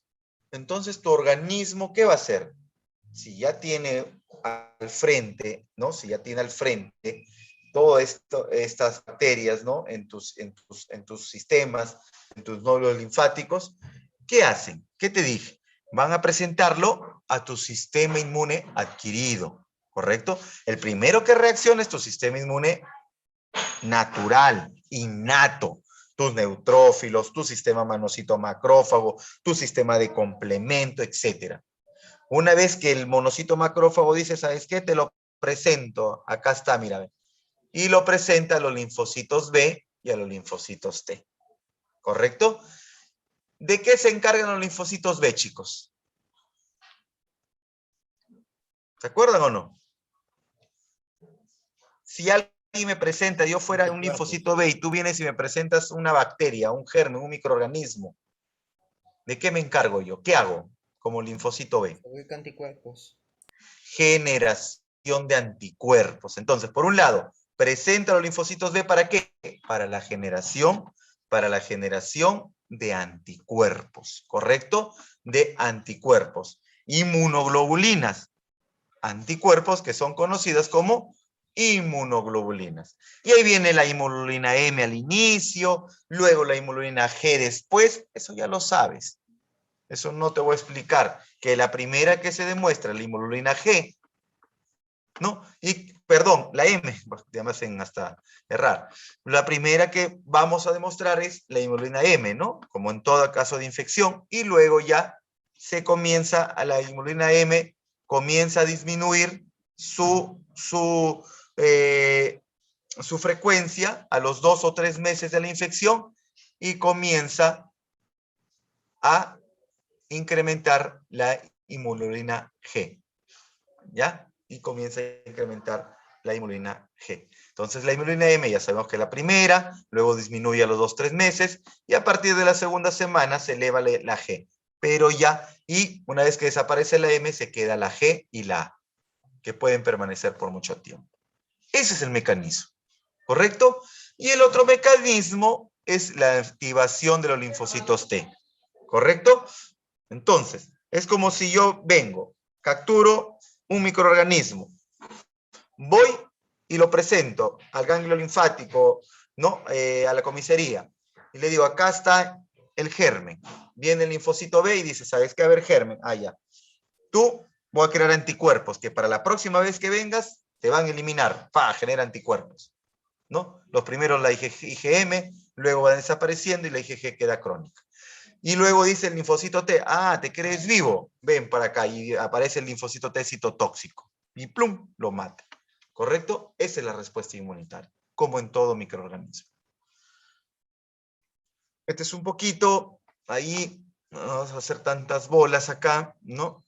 Entonces, tu organismo, ¿qué va a hacer? Si ya tiene al frente, ¿no? Si ya tiene al frente todas estas bacterias, ¿no? En tus sistemas, en tus nódulos linfáticos, ¿qué hacen? ¿Qué te dije? Van a presentarlo a tu sistema inmune adquirido, ¿correcto? El primero que reacciona es tu sistema inmune natural, innato, tus neutrófilos, tu sistema monocito macrófago, tu sistema de complemento, etcétera. Una vez que el monocito macrófago dice, ¿sabes qué? Te lo presento, acá está, mira, y lo presenta a los linfocitos B y a los linfocitos T, ¿correcto? ¿De qué se encargan los linfocitos B, chicos? ¿Se acuerdan o no? Si alguien me presenta, yo fuera un linfocito B y tú vienes y me presentas una bacteria, un germen, un microorganismo, ¿de qué me encargo yo? ¿Qué hago como linfocito B? Anticuerpos. Generación de anticuerpos. Entonces, por un lado, presenta los linfocitos B ¿para qué? Para la generación de anticuerpos, ¿correcto? De anticuerpos. Inmunoglobulinas, anticuerpos que son conocidas como inmunoglobulinas. Y ahí viene la inmunoglobulina M al inicio, luego la inmunoglobulina G después, eso ya lo sabes. Eso no te voy a explicar, que la primera que se demuestra, la inmunoglobulina G, ¿no? Y, perdón, la M, ya me hacen hasta errar. La primera que vamos a demostrar es la inmunoglobulina M, ¿no? Como en todo caso de infección, y luego ya se comienza, a la inmunoglobulina M comienza a disminuir su frecuencia a los 2 o 3 meses de la infección y comienza a incrementar la inmunoglobulina G, ¿ya? Y comienza a incrementar la inmunoglobulina G. Entonces la inmunoglobulina M ya sabemos que es la primera, luego disminuye a los 2 o 3 meses y a partir de la segunda semana se eleva la G. Pero ya, y una vez que desaparece la M, se queda la G y la A, que pueden permanecer por mucho tiempo. Ese es el mecanismo, ¿correcto? Y el otro mecanismo es la activación de los linfocitos T, ¿correcto? Entonces, es como si yo vengo, capturo un microorganismo, voy y lo presento al ganglio linfático, ¿no? A la comisaría, y le digo, acá está el germen. Viene el linfocito B y dice, ¿sabes qué? A ver, germen, ya. Tú voy a crear anticuerpos que para la próxima vez que vengas te van a eliminar, genera anticuerpos, ¿no? Los primeros la IgM, luego va desapareciendo y la IgG queda crónica. Y luego dice el linfocito T, ¿te crees vivo? Ven para acá y aparece el linfocito T citotóxico y plum, lo mata. ¿Correcto? Esa es la respuesta inmunitaria, como en todo microorganismo. Este es un poquito, ahí, no vamos a hacer tantas bolas acá, ¿no?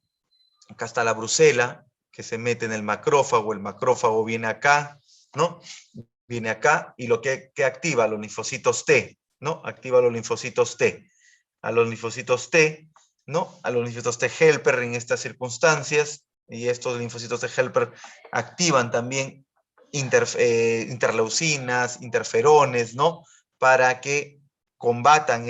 Acá está la brucela, que se mete en el macrófago viene acá, ¿no? Viene acá, y lo que activa los linfocitos T, ¿no? Activa los linfocitos T. A los linfocitos T, ¿no? A los linfocitos T helper en estas circunstancias, y estos linfocitos T helper activan también interleucinas, interferones, ¿no? Para que combatan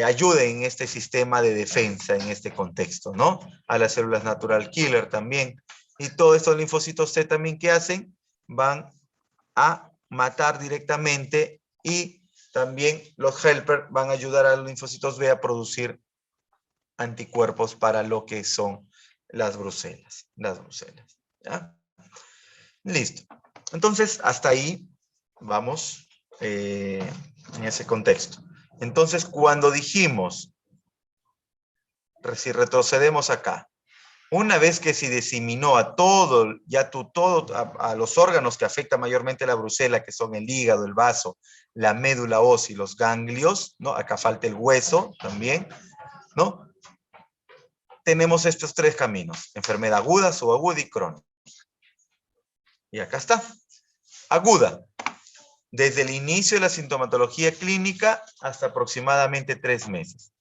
ayuden en este sistema de defensa en este contexto, ¿no? A las células natural killer también. Y todos estos linfocitos T también, ¿qué hacen? Van a matar directamente, y también los helper van a ayudar a los linfocitos B a producir anticuerpos para lo que son las brucelas. ¿Ya? Listo. Entonces, hasta ahí vamos en ese contexto. Entonces, cuando dijimos, si retrocedemos acá, una vez que se diseminó a todo, a los órganos que afectan mayormente la brucela, que son el hígado, el vaso, la médula ósea y los ganglios, ¿no? Acá falta el hueso también, ¿no? Tenemos estos tres caminos: enfermedad aguda, subaguda y crónica. Y acá está. Aguda, desde el inicio de la sintomatología clínica hasta aproximadamente 3 meses.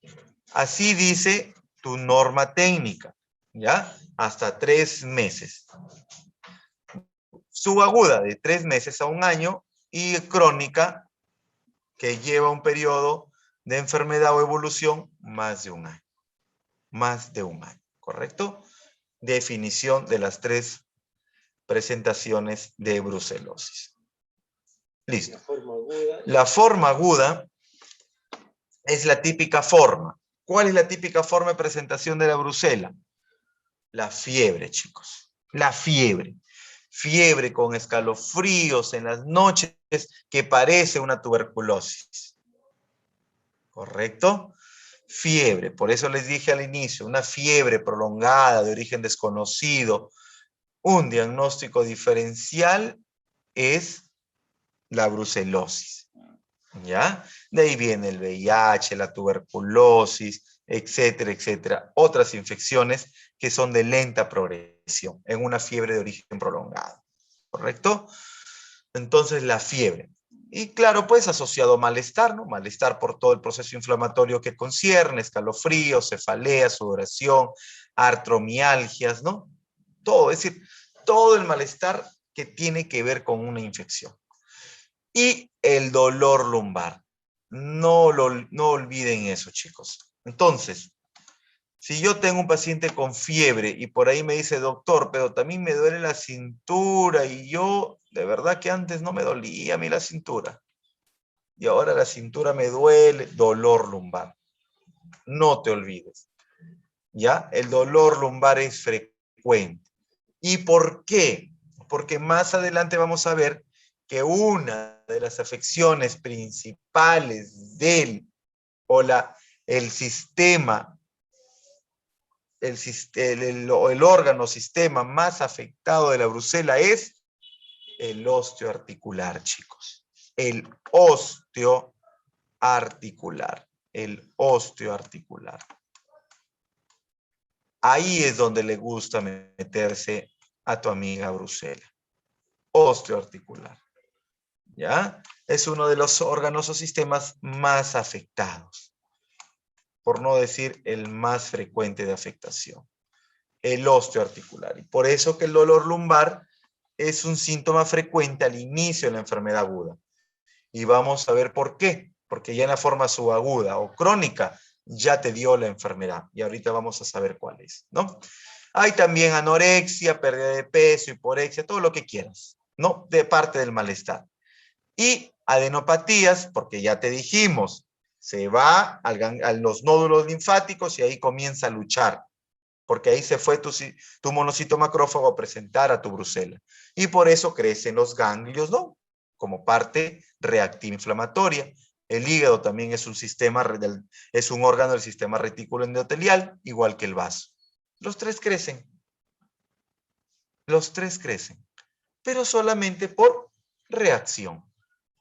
Así dice tu norma técnica, ¿ya? Hasta 3 meses. Subaguda, de 3 meses a 1 año, y crónica, que lleva un periodo de enfermedad o evolución más de 1 año. Más de 1 año, ¿correcto? Definición de las 3 presentaciones de brucelosis. Listo. La forma aguda es la típica forma. ¿Cuál es la típica forma de presentación de la brucela? La fiebre, chicos. La fiebre. Fiebre con escalofríos en las noches, que parece una tuberculosis. ¿Correcto? Fiebre. Por eso les dije al inicio, una fiebre prolongada de origen desconocido. Un diagnóstico diferencial es la brucelosis. ¿Ya? De ahí viene el VIH, la tuberculosis, etcétera, etcétera. Otras infecciones que son de lenta progresión en una fiebre de origen prolongado. ¿Correcto? Entonces, la fiebre. Y claro, pues asociado a malestar, ¿no? Malestar por todo el proceso inflamatorio que concierne, escalofríos, cefalea, sudoración, artromialgias, ¿no? Todo, es decir, todo el malestar que tiene que ver con una infección. Y el dolor lumbar. No olviden eso, chicos. Entonces, si yo tengo un paciente con fiebre y por ahí me dice, doctor, pero también me duele la cintura, y yo, de verdad que antes no me dolía a mí la cintura, y ahora la cintura me duele, dolor lumbar. No te olvides, ¿ya? El dolor lumbar es frecuente. ¿Y por qué? Porque más adelante vamos a ver que una de las afecciones principales el sistema, el órgano sistema más afectado de la brucela es el osteoarticular, chicos. El osteoarticular. El osteoarticular. Ahí es donde le gusta meterse a tu amiga brucela. Osteoarticular. ¿Ya? Es uno de los órganos o sistemas más afectados, por no decir el más frecuente de afectación, el osteoarticular. Y por eso que el dolor lumbar es un síntoma frecuente al inicio de la enfermedad aguda. Y vamos a ver por qué. Porque ya en la forma subaguda o crónica ya te dio la enfermedad. Y ahorita vamos a saber cuál es, ¿no? Hay también anorexia, pérdida de peso, hiporexia, todo lo que quieras, ¿no? De parte del malestar. Y adenopatías, porque ya te dijimos, se va a los nódulos linfáticos y ahí comienza a luchar, porque ahí se fue tu monocito macrófago a presentar a tu brucela. Y por eso crecen los ganglios, ¿no? Como parte reactiva inflamatoria. El hígado también es es un órgano del sistema retículo endotelial, igual que el vaso. Los tres crecen. Los tres crecen, pero solamente por reacción.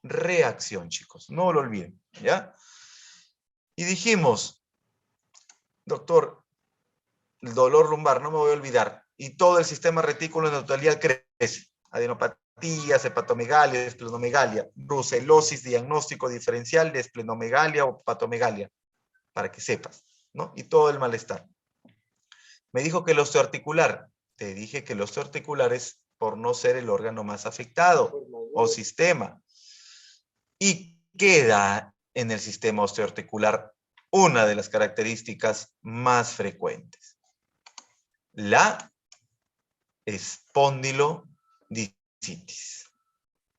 Reacción, chicos, no lo olviden, ¿ya? Y dijimos, doctor, el dolor lumbar, no me voy a olvidar. Y todo el sistema reticuloendotelial crece. Adenopatías, hepatomegalia, esplenomegalia, brucelosis, diagnóstico diferencial de esplenomegalia o hepatomegalia, para que sepas, ¿no? Y todo el malestar. Me dijo que el osteoarticular. Te dije que el osteoarticular es por no ser el órgano más afectado o sistema. Y queda en el sistema osteoarticular una de las características más frecuentes. La espondilodicitis.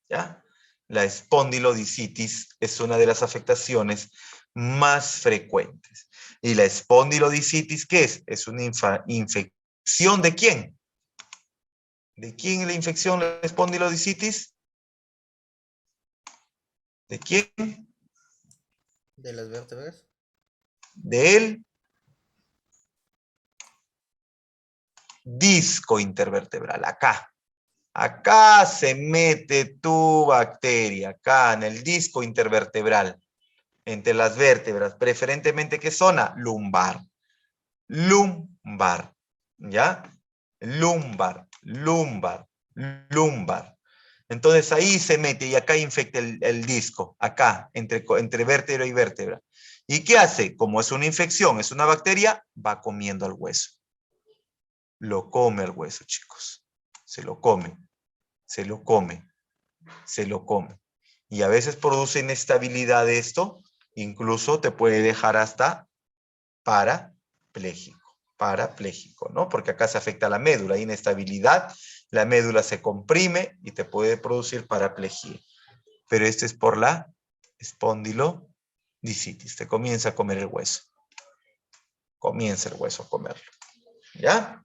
¿Ya? La espondilodicitis es una de las afectaciones más frecuentes. ¿Y la espondilodicitis qué es? Es una infección ¿de quién? ¿De quién es la infección, la espondilodicitis? ¿De quién? ¿De las vértebras? De él. Disco intervertebral, acá. Acá se mete tu bacteria, acá en el disco intervertebral, entre las vértebras, preferentemente, ¿qué zona? Lumbar. Lumbar, ¿ya? Lumbar, lumbar, lumbar. Entonces ahí se mete y acá infecta el disco, acá, entre vértebra y vértebra. ¿Y qué hace? Como es una infección, es una bacteria, va comiendo al hueso. Lo come al hueso, chicos. Se lo come, se lo come, se lo come. Y a veces produce inestabilidad esto, incluso te puede dejar hasta parapléjico, ¿no? Porque acá se afecta la médula, hay inestabilidad, la médula se comprime y te puede producir paraplejía. Pero esto es por la espondilodicitis, te comienza a comer el hueso. Comienza el hueso a comerlo, ¿ya?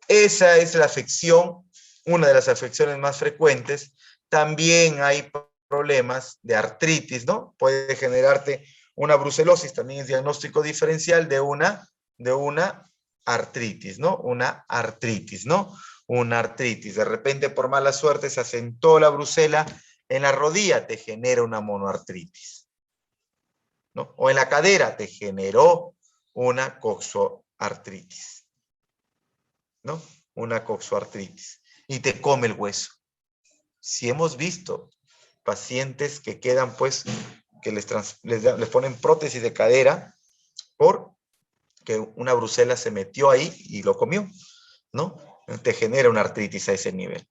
Esa es la afección, una de las afecciones más frecuentes. También hay problemas de artritis, ¿no? Puede generarte una brucelosis, también es diagnóstico diferencial de una artritis, ¿no? Una artritis, ¿no? Una artritis. De repente, por mala suerte, se asentó la brucela en la rodilla, te genera una monoartritis, ¿no? O en la cadera, te generó una coxoartritis, ¿no? Una coxoartritis. Y te come el hueso. Si hemos visto pacientes que quedan, pues, que les ponen prótesis de cadera porque una brucela se metió ahí y lo comió, ¿no? Te genera una artritis a ese nivel,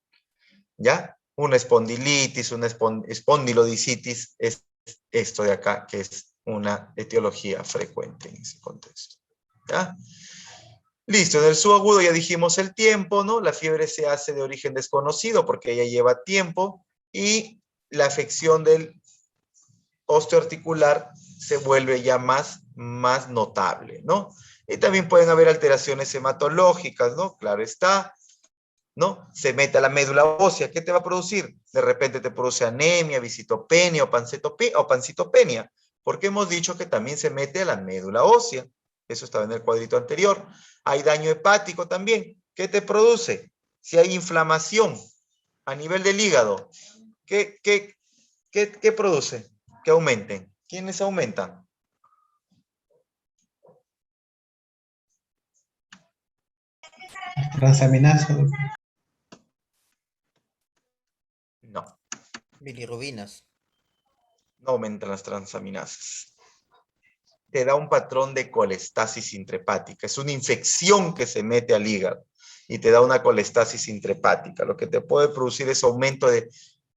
¿ya? Una espondilitis, una espondilodicitis es esto de acá, que es una etiología frecuente en ese contexto, ¿ya? Listo, en el subagudo ya dijimos el tiempo, ¿no? La fiebre se hace de origen desconocido porque ella lleva tiempo y la afección del osteoarticular se vuelve ya más notable, ¿no? Y también pueden haber alteraciones hematológicas, ¿no? Claro está, ¿no? Se mete a la médula ósea, ¿qué te va a producir? De repente te produce anemia, visitopenia o pancitopenia, porque hemos dicho que también se mete a la médula ósea. Eso estaba en el cuadrito anterior. Hay daño hepático también. ¿Qué te produce? Si hay inflamación a nivel del hígado, ¿qué produce? Que aumenten. ¿Quiénes aumentan? Transaminasa. No, Bilirrubinas. no aumentan las transaminasas. Te da un patrón de colestasis intrahepática. Es una infección que se mete al hígado y te da una colestasis intrahepática. Lo que te puede producir es aumento de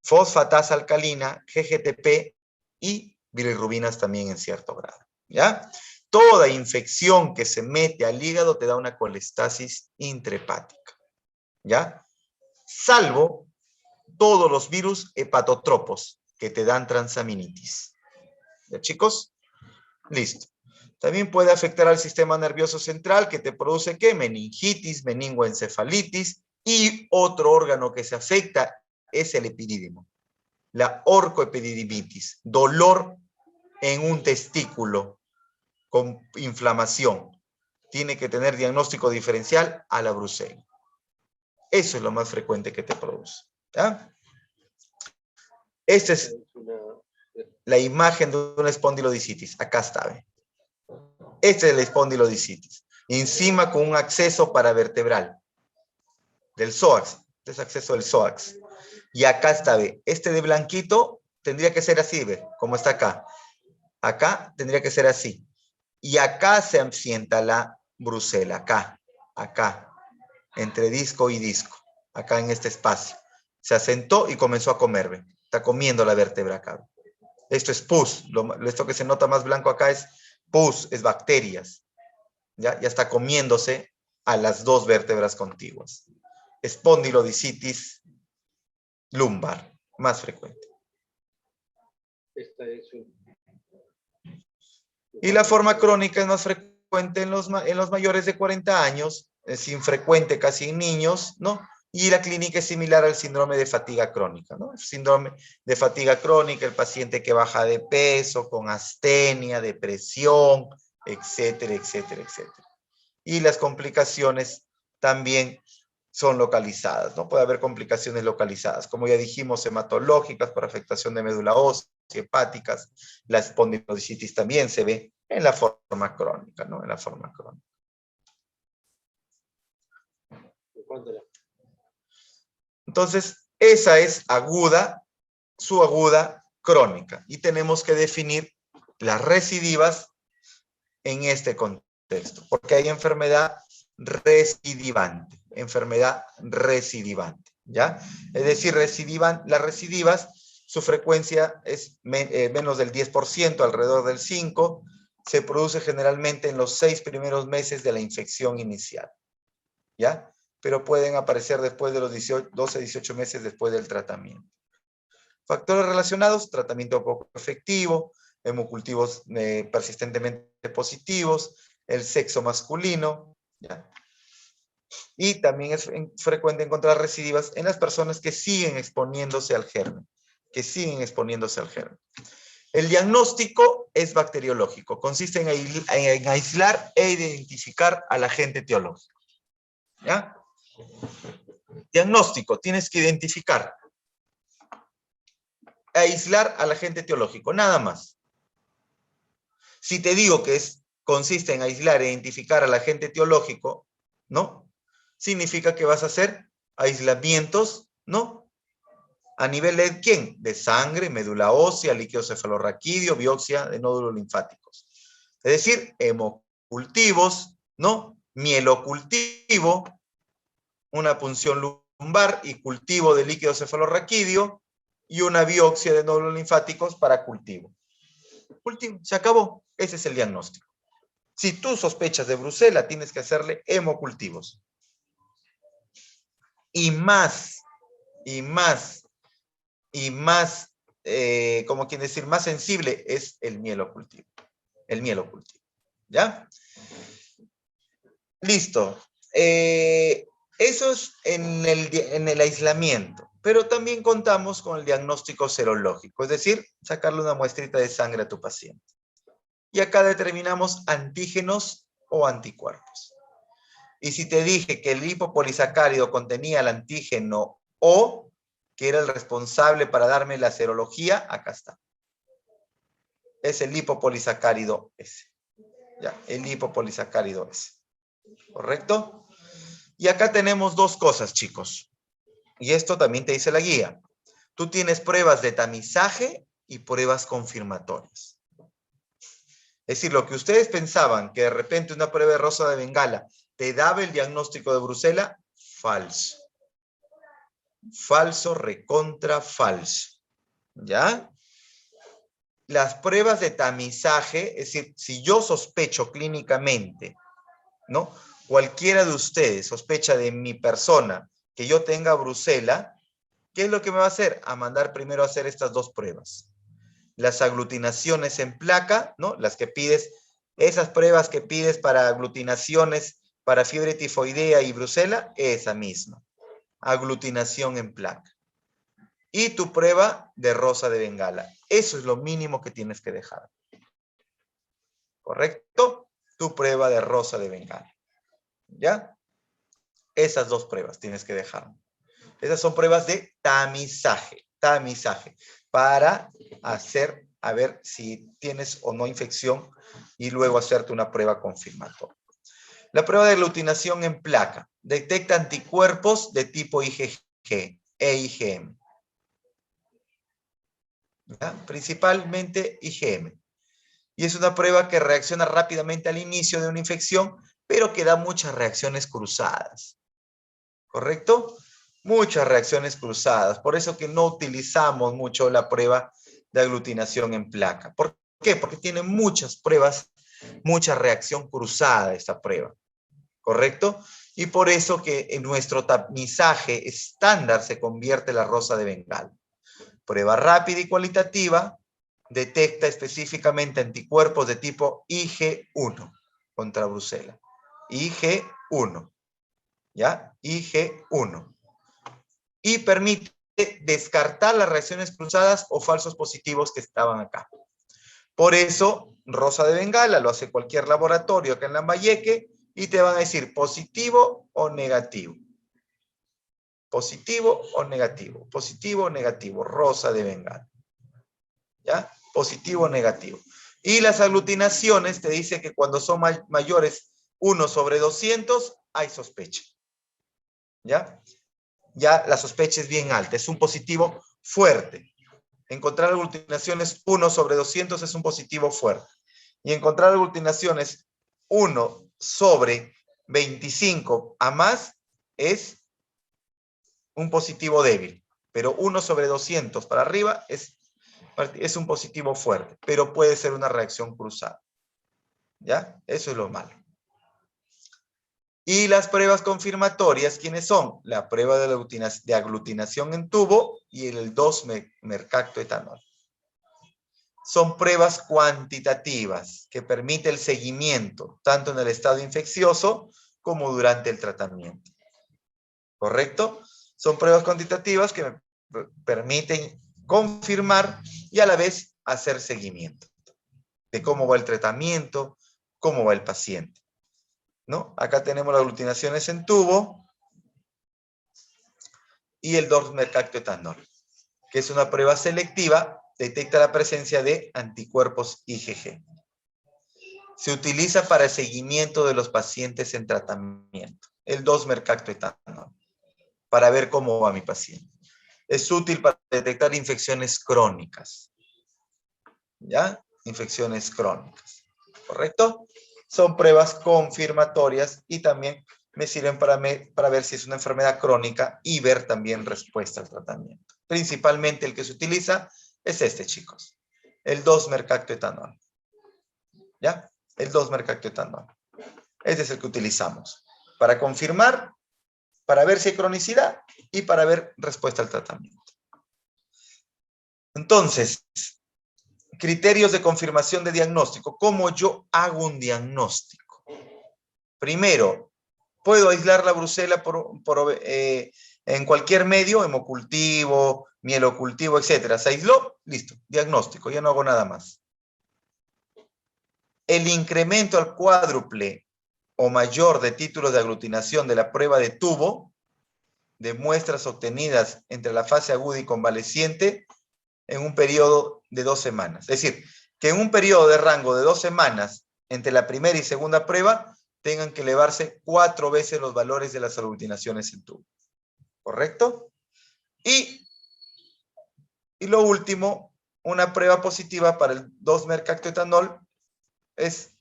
fosfatasa alcalina, GGTP y bilirrubinas también en cierto grado, ¿ya? Toda infección que se mete al hígado te da una colestasis intrahepática, ¿ya? Salvo todos los virus hepatotropos que te dan transaminitis. ¿Ya, chicos? Listo. También puede afectar al sistema nervioso central, que te produce, ¿qué? Meningitis, meningoencefalitis, y otro órgano que se afecta es el epidídimo. La orcoepididimitis, dolor en un testículo con inflamación. Tiene que tener diagnóstico diferencial a la brucela. Eso es lo más frecuente que te produce, ¿ya? Esta es la imagen de una espondilodicitis. Acá está, ¿ve? Esta es la espondilodicitis. encima con un acceso paravertebral del psoas, es acceso del psoas. Y acá está, ve, este de blanquito tendría que ser así, ve, como está acá. Acá tendría que ser así. Y acá se asienta la Brucela, acá, entre disco y disco, acá en este espacio. Se asentó y comenzó a comer, ve. Está comiendo la vértebra acá. Esto es pus, esto que se nota más blanco acá es pus, es bacterias. Ya está comiéndose a las dos vértebras contiguas. Espondilodicitis lumbar, más frecuente. Esta es Y la forma crónica es más frecuente en los mayores de 40 años, es infrecuente casi en niños, ¿no? Y la clínica es similar al síndrome de fatiga crónica, ¿no? El síndrome de fatiga crónica, el paciente que baja de peso, con astenia, depresión, etcétera, etcétera, etcétera. Y las complicaciones también son localizadas, ¿no? Puede haber complicaciones localizadas, como ya dijimos, hematológicas por afectación de médula ósea, hepáticas. La espondilodicitis también se ve en la forma crónica, ¿no? En la forma crónica. Entonces, esa es aguda, subaguda, crónica. Y tenemos que definir las recidivas en este contexto, porque hay enfermedad recidivante, ¿ya? Es decir, las recidivas, su frecuencia es menos del 10%, alrededor del 5%, se produce generalmente en los 6 primeros meses de la infección inicial, ¿ya? Pero pueden aparecer después de los 12, 18 meses después del tratamiento. Factores relacionados, tratamiento poco efectivo, hemocultivos persistentemente positivos, el sexo masculino, ¿ya? Y también es frecuente encontrar recidivas en las personas que siguen exponiéndose al germen, El diagnóstico es bacteriológico, consiste en aislar e identificar al agente etiológico, ¿ya? Diagnóstico, tienes que identificar, aislar al agente etiológico, nada más. Si te digo que consiste en aislar e identificar al agente etiológico, ¿no? Significa que vas a hacer aislamientos, ¿no? ¿A nivel de quién? De sangre, médula ósea, líquido cefalorraquídeo, biopsia de nódulos linfáticos. Es decir, hemocultivos, ¿no? Mielocultivo, una punción lumbar y cultivo de líquido cefalorraquídeo y una biopsia de nódulos linfáticos para cultivo. Cultivo, se acabó. Ese es el diagnóstico. Si tú sospechas de Brucela, tienes que hacerle hemocultivos. Y más, como quien decir, más sensible es el mielocultivo. ¿Ya? Listo. Eso es en el aislamiento, pero también contamos con el diagnóstico serológico, es decir, sacarle una muestrita de sangre a tu paciente. Y acá determinamos antígenos o anticuerpos. Y si te dije que el lipopolisacárido contenía el antígeno O, que era el responsable para darme la serología, acá está. Es el lipopolisacárido S. Ya, el lipopolisacárido S. ¿Correcto? Y acá tenemos dos cosas, chicos. Y esto también te dice la guía. Tú tienes pruebas de tamizaje y pruebas confirmatorias. Es decir, lo que ustedes pensaban que de repente una prueba de rosa de Bengala te daba el diagnóstico de Brucela, falso. Falso, recontra falso. ¿Ya? Las pruebas de tamizaje, es decir, si yo sospecho clínicamente, ¿no? Cualquiera de ustedes sospecha de mi persona que yo tenga Brucela, ¿qué es lo que me va a hacer? A mandar primero a hacer estas dos pruebas. Las aglutinaciones en placa, ¿no? Las que pides, esas pruebas que pides para aglutinaciones, para fiebre tifoidea y Brucela, esa misma. Aglutinación en placa. Y tu prueba de rosa de Bengala. Eso es lo mínimo que tienes que dejar. ¿Correcto? Tu prueba de rosa de Bengala. ¿Ya? Esas dos pruebas tienes que dejar. Esas son pruebas de tamizaje. Para hacer, a ver si tienes o no infección y luego hacerte una prueba confirmatoria. La prueba de aglutinación en placa detecta anticuerpos de tipo IgG e IgM. ¿Ya? Principalmente IgM. Y es una prueba que reacciona rápidamente al inicio de una infección, pero que da muchas reacciones cruzadas. ¿Correcto? Muchas reacciones cruzadas. Por eso que no utilizamos mucho la prueba de aglutinación en placa. ¿Por qué? Porque tiene muchas pruebas, mucha reacción cruzada esta prueba. ¿Correcto? Y por eso que en nuestro tamizaje estándar se convierte la rosa de Bengala. Prueba rápida y cualitativa detecta específicamente anticuerpos de tipo IG1 contra Brucela. IG1. ¿Ya? IG1. Y permite descartar las reacciones cruzadas o falsos positivos que estaban acá. Por eso, rosa de Bengala lo hace cualquier laboratorio acá en Lambayeque y te van a decir positivo o negativo. Positivo o negativo. Positivo o negativo. Rosa de Bengala. ¿Ya? Positivo o negativo. Y las aglutinaciones te dice que cuando son mayores 1/200 hay sospecha. ¿Ya? Ya la sospecha es bien alta. Es un positivo fuerte. Encontrar aglutinaciones 1/200 es un positivo fuerte. Y encontrar aglutinaciones 1/25 a más es un positivo débil. Pero 1/200 para arriba es un positivo fuerte. Pero puede ser una reacción cruzada. ¿Ya? Eso es lo malo. Y las pruebas confirmatorias, ¿quiénes son? La prueba de aglutinación en tubo y el 2-mercaptoetanol. Son pruebas cuantitativas que permiten el seguimiento, tanto en el estado infeccioso como durante el tratamiento. ¿Correcto? Son pruebas cuantitativas que me permiten confirmar y a la vez hacer seguimiento de cómo va el tratamiento, cómo va el paciente. ¿No? Acá tenemos las aglutinaciones en tubo y el 2-mercaptoetanol, que es una prueba selectiva, detecta la presencia de anticuerpos IgG. Se utiliza para el seguimiento de los pacientes en tratamiento, el 2-mercaptoetanol, para ver cómo va mi paciente. Es útil para detectar infecciones crónicas. ¿Ya? Infecciones crónicas. ¿Correcto? Son pruebas confirmatorias y también me sirven para ver si es una enfermedad crónica y ver también respuesta al tratamiento. Principalmente el que se utiliza es este, chicos. El 2-mercaptoetanol. ¿Ya? El 2-mercaptoetanol. Este es el que utilizamos para confirmar, para ver si hay cronicidad y para ver respuesta al tratamiento. Entonces, criterios de confirmación de diagnóstico. ¿Cómo yo hago un diagnóstico? Primero, puedo aislar la brucela en cualquier medio, hemocultivo, mielocultivo, etcétera. ¿Se aisló? Listo, diagnóstico, ya no hago nada más. El incremento al cuádruple o mayor de títulos de aglutinación de la prueba de tubo de muestras obtenidas entre la fase aguda y convaleciente en un periodo de 2 semanas. Es decir, que en un periodo de rango de 2 semanas entre la primera y segunda prueba tengan que elevarse 4 veces los valores de las aglutinaciones en tubo. ¿Correcto? Y lo último, una prueba positiva para el 2-mercaptoetanol es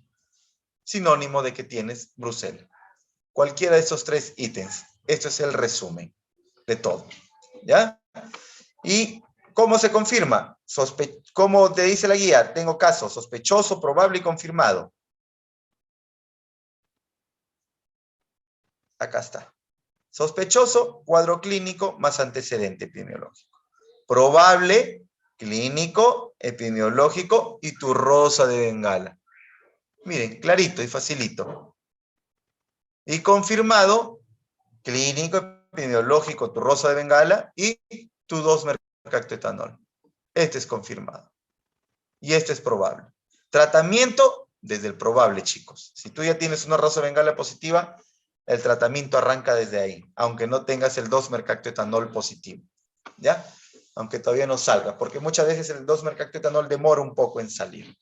sinónimo de que tienes brucela. Cualquiera de estos 3 ítems. Esto es el resumen de todo. ¿Ya? ¿Y cómo se confirma? ¿Cómo te dice la guía? Tengo caso sospechoso, probable y confirmado. Acá está. Sospechoso, cuadro clínico más antecedente epidemiológico. Probable, clínico, epidemiológico y tu rosa de Bengala. Miren, clarito y facilito. Y confirmado, clínico, epidemiológico, tu rosa de Bengala y tu 2-mercaptoetanol. Este es confirmado. Y este es probable. Tratamiento desde el probable, chicos. Si tú ya tienes una rosa de Bengala positiva, el tratamiento arranca desde ahí, aunque no tengas el 2-mercaptoetanol positivo. ¿Ya? Aunque todavía no salga, porque muchas veces el 2-mercaptoetanol demora un poco en salir.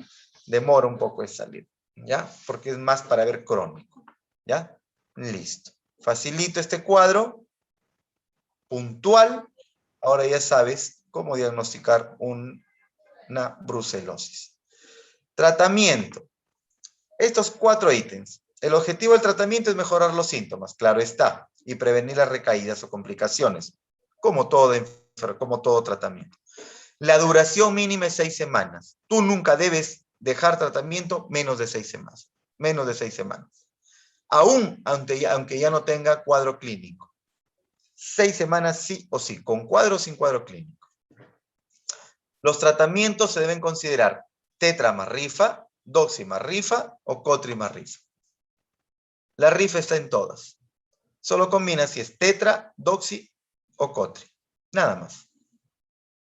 Demora un poco en salir. ¿Ya? Porque es más para ver crónico. ¿Ya? Listo. Facilito este cuadro, puntual. Ahora ya sabes cómo diagnosticar una brucelosis. Tratamiento. Estos 4 ítems. El objetivo del tratamiento es mejorar los síntomas, claro está, y prevenir las recaídas o complicaciones, como todo tratamiento. La duración mínima es 6 semanas. Tú nunca debes dejar tratamiento menos de 6 semanas. Menos de 6 semanas. Aunque ya no tenga cuadro clínico. 6 semanas sí o sí, con cuadro o sin cuadro clínico. Los tratamientos se deben considerar tetra más rifa, doxi más rifa o cotri más rifa. La rifa está en todas. Solo combina si es tetra, doxi o cotri. Nada más.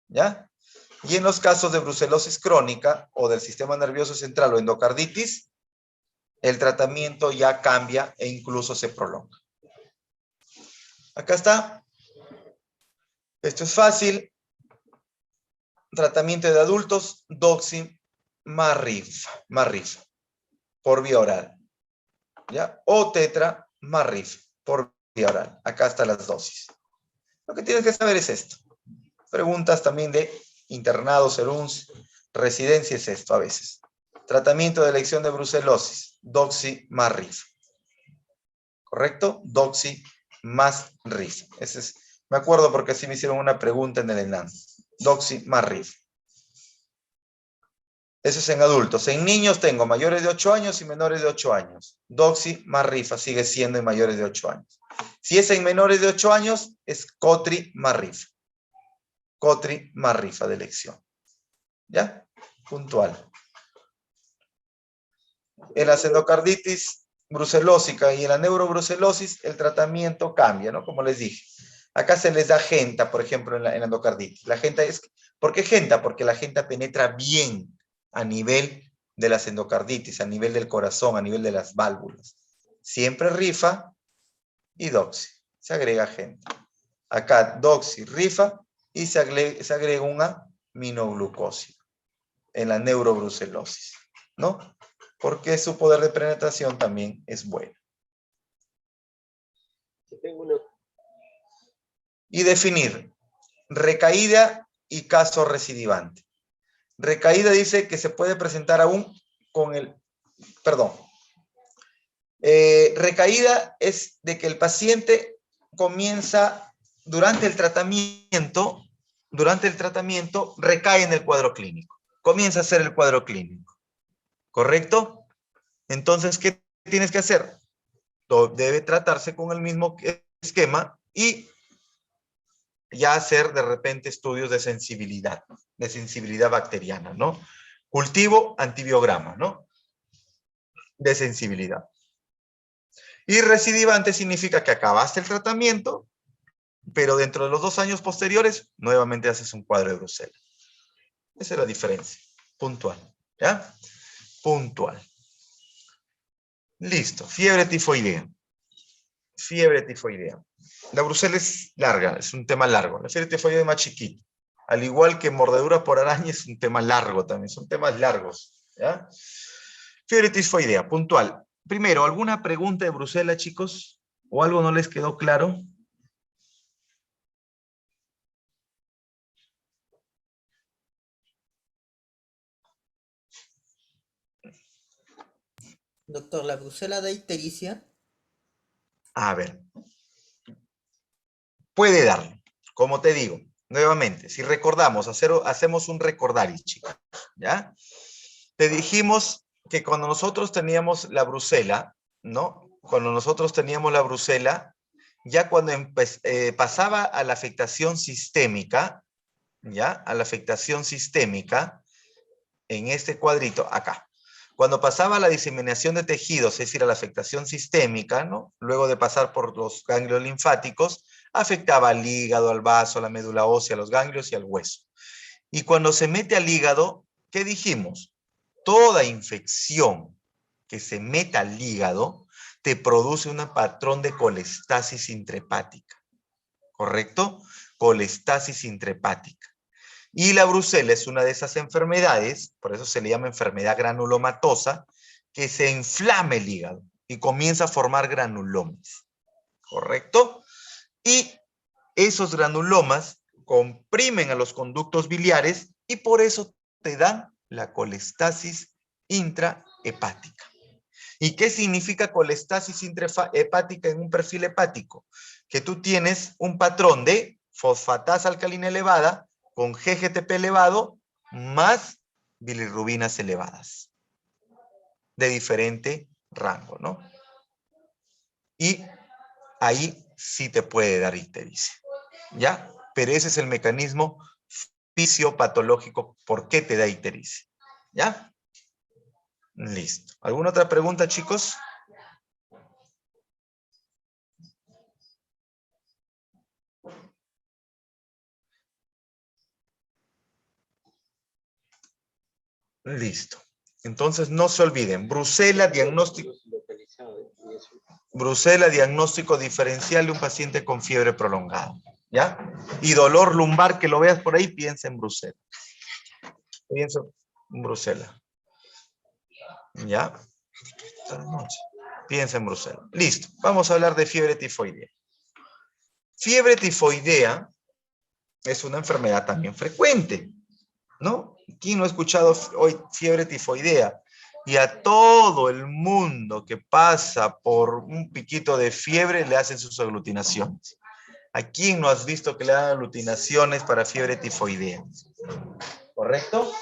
¿Ya? Y en los casos de brucelosis crónica o del sistema nervioso central o endocarditis, el tratamiento ya cambia e incluso se prolonga. Acá está. Esto es fácil. Tratamiento de adultos, doxi más rifa, por vía oral. ¿Ya? O tetra más rifa, por vía oral. Acá están las dosis. Lo que tienes que saber es esto. Preguntas también de internados, serums, residencia es esto a veces. Tratamiento de elección de brucelosis, doxi más rifa. ¿Correcto? Doxi más rifa. Me acuerdo porque así me hicieron una pregunta en el ENAM. Doxi más rifa. Eso es en adultos. En niños tengo mayores de 8 años y menores de 8 años. Doxi más rifa sigue siendo en mayores de 8 años. Si es en menores de 8 años, es cotri más rifa. Cotri más rifa de elección. ¿Ya? Puntual. En la endocarditis brucelósica y en la neurobrucelosis, el tratamiento cambia, ¿no? Como les dije. Acá se les da genta, por ejemplo, en la endocarditis. ¿Por qué genta? Porque la genta penetra bien a nivel de las endocarditis, a nivel del corazón, a nivel de las válvulas. Siempre rifa y doxi. Se agrega genta. Acá doxi, rifa y se agrega una aminoglucósido en la neurobrucelosis, ¿no? Porque su poder de penetración también es bueno. Y definir recaída y caso recidivante. Recaída dice que se puede presentar aún con el... Perdón. Recaída es de que el paciente comienza durante el tratamiento, recae en el cuadro clínico. Comienza a hacer el cuadro clínico. ¿Correcto? Entonces, ¿qué tienes que hacer? Debe tratarse con el mismo esquema y ya hacer de repente estudios de sensibilidad bacteriana, ¿no? Cultivo antibiograma, ¿no? De sensibilidad. Y recidivante significa que acabaste el tratamiento, pero dentro de los 2 años posteriores, nuevamente haces un cuadro de Bruselas. Esa es la diferencia. Puntual, ¿ya? Puntual. Listo. Fiebre tifoidea. Fiebre tifoidea. La brucela es larga, es un tema largo. La fiebre tifoidea es más chiquita. Al igual que mordedura por araña es un tema largo también. Son temas largos, ¿ya? Fiebre tifoidea, puntual. Primero, ¿alguna pregunta de Brucela, chicos? ¿O algo no les quedó claro? Doctor, ¿la brucela da ictericia? A ver. Puede darlo. Como te digo, nuevamente, si recordamos, hacemos un recordaris, chicos, ¿ya? Te dijimos que cuando nosotros teníamos la brucela, ¿no? Cuando nosotros teníamos la brucela, ya cuando pasaba a la afectación sistémica, ¿ya? A la afectación sistémica, en este cuadrito, acá. Cuando pasaba a la diseminación de tejidos, es decir, a la afectación sistémica, ¿no? Luego de pasar por los ganglios linfáticos, afectaba al hígado, al vaso, a la médula ósea, a los ganglios y al hueso. Y cuando se mete al hígado, ¿qué dijimos? Toda infección que se meta al hígado te produce un patrón de colestasis intrahepática. ¿Correcto? Colestasis intrahepática. Y la brucela es una de esas enfermedades, por eso se le llama enfermedad granulomatosa, que se inflama el hígado. y comienza a formar granulomas, ¿correcto? Y esos granulomas comprimen a los conductos biliares y por eso te dan la colestasis intrahepática. ¿Y qué significa colestasis intrahepática en un perfil hepático? Que tú tienes un patrón de fosfatasa alcalina elevada con GGTP elevado más bilirrubinas elevadas de diferente rango, ¿no? Y ahí sí te puede dar ictericia, ¿ya? Pero ese es el mecanismo fisiopatológico por qué te da ictericia, ¿ya? Listo. ¿Alguna otra pregunta, chicos? Listo. Entonces no se olviden, Brucela, diagnóstico diferencial de un paciente con fiebre prolongada, ¿ya? Y dolor lumbar, que lo veas por ahí, piensa en Brucela. Piensa en Brucela. ¿Ya? Piensa en Brucela. Listo. Vamos a hablar de fiebre tifoidea. Fiebre tifoidea es una enfermedad también frecuente, ¿no? ¿Quién no ha escuchado hoy fiebre tifoidea? Y a todo el mundo que pasa por un piquito de fiebre le hacen sus aglutinaciones. ¿A quién no has visto que le dan aglutinaciones para fiebre tifoidea? ¿Correcto?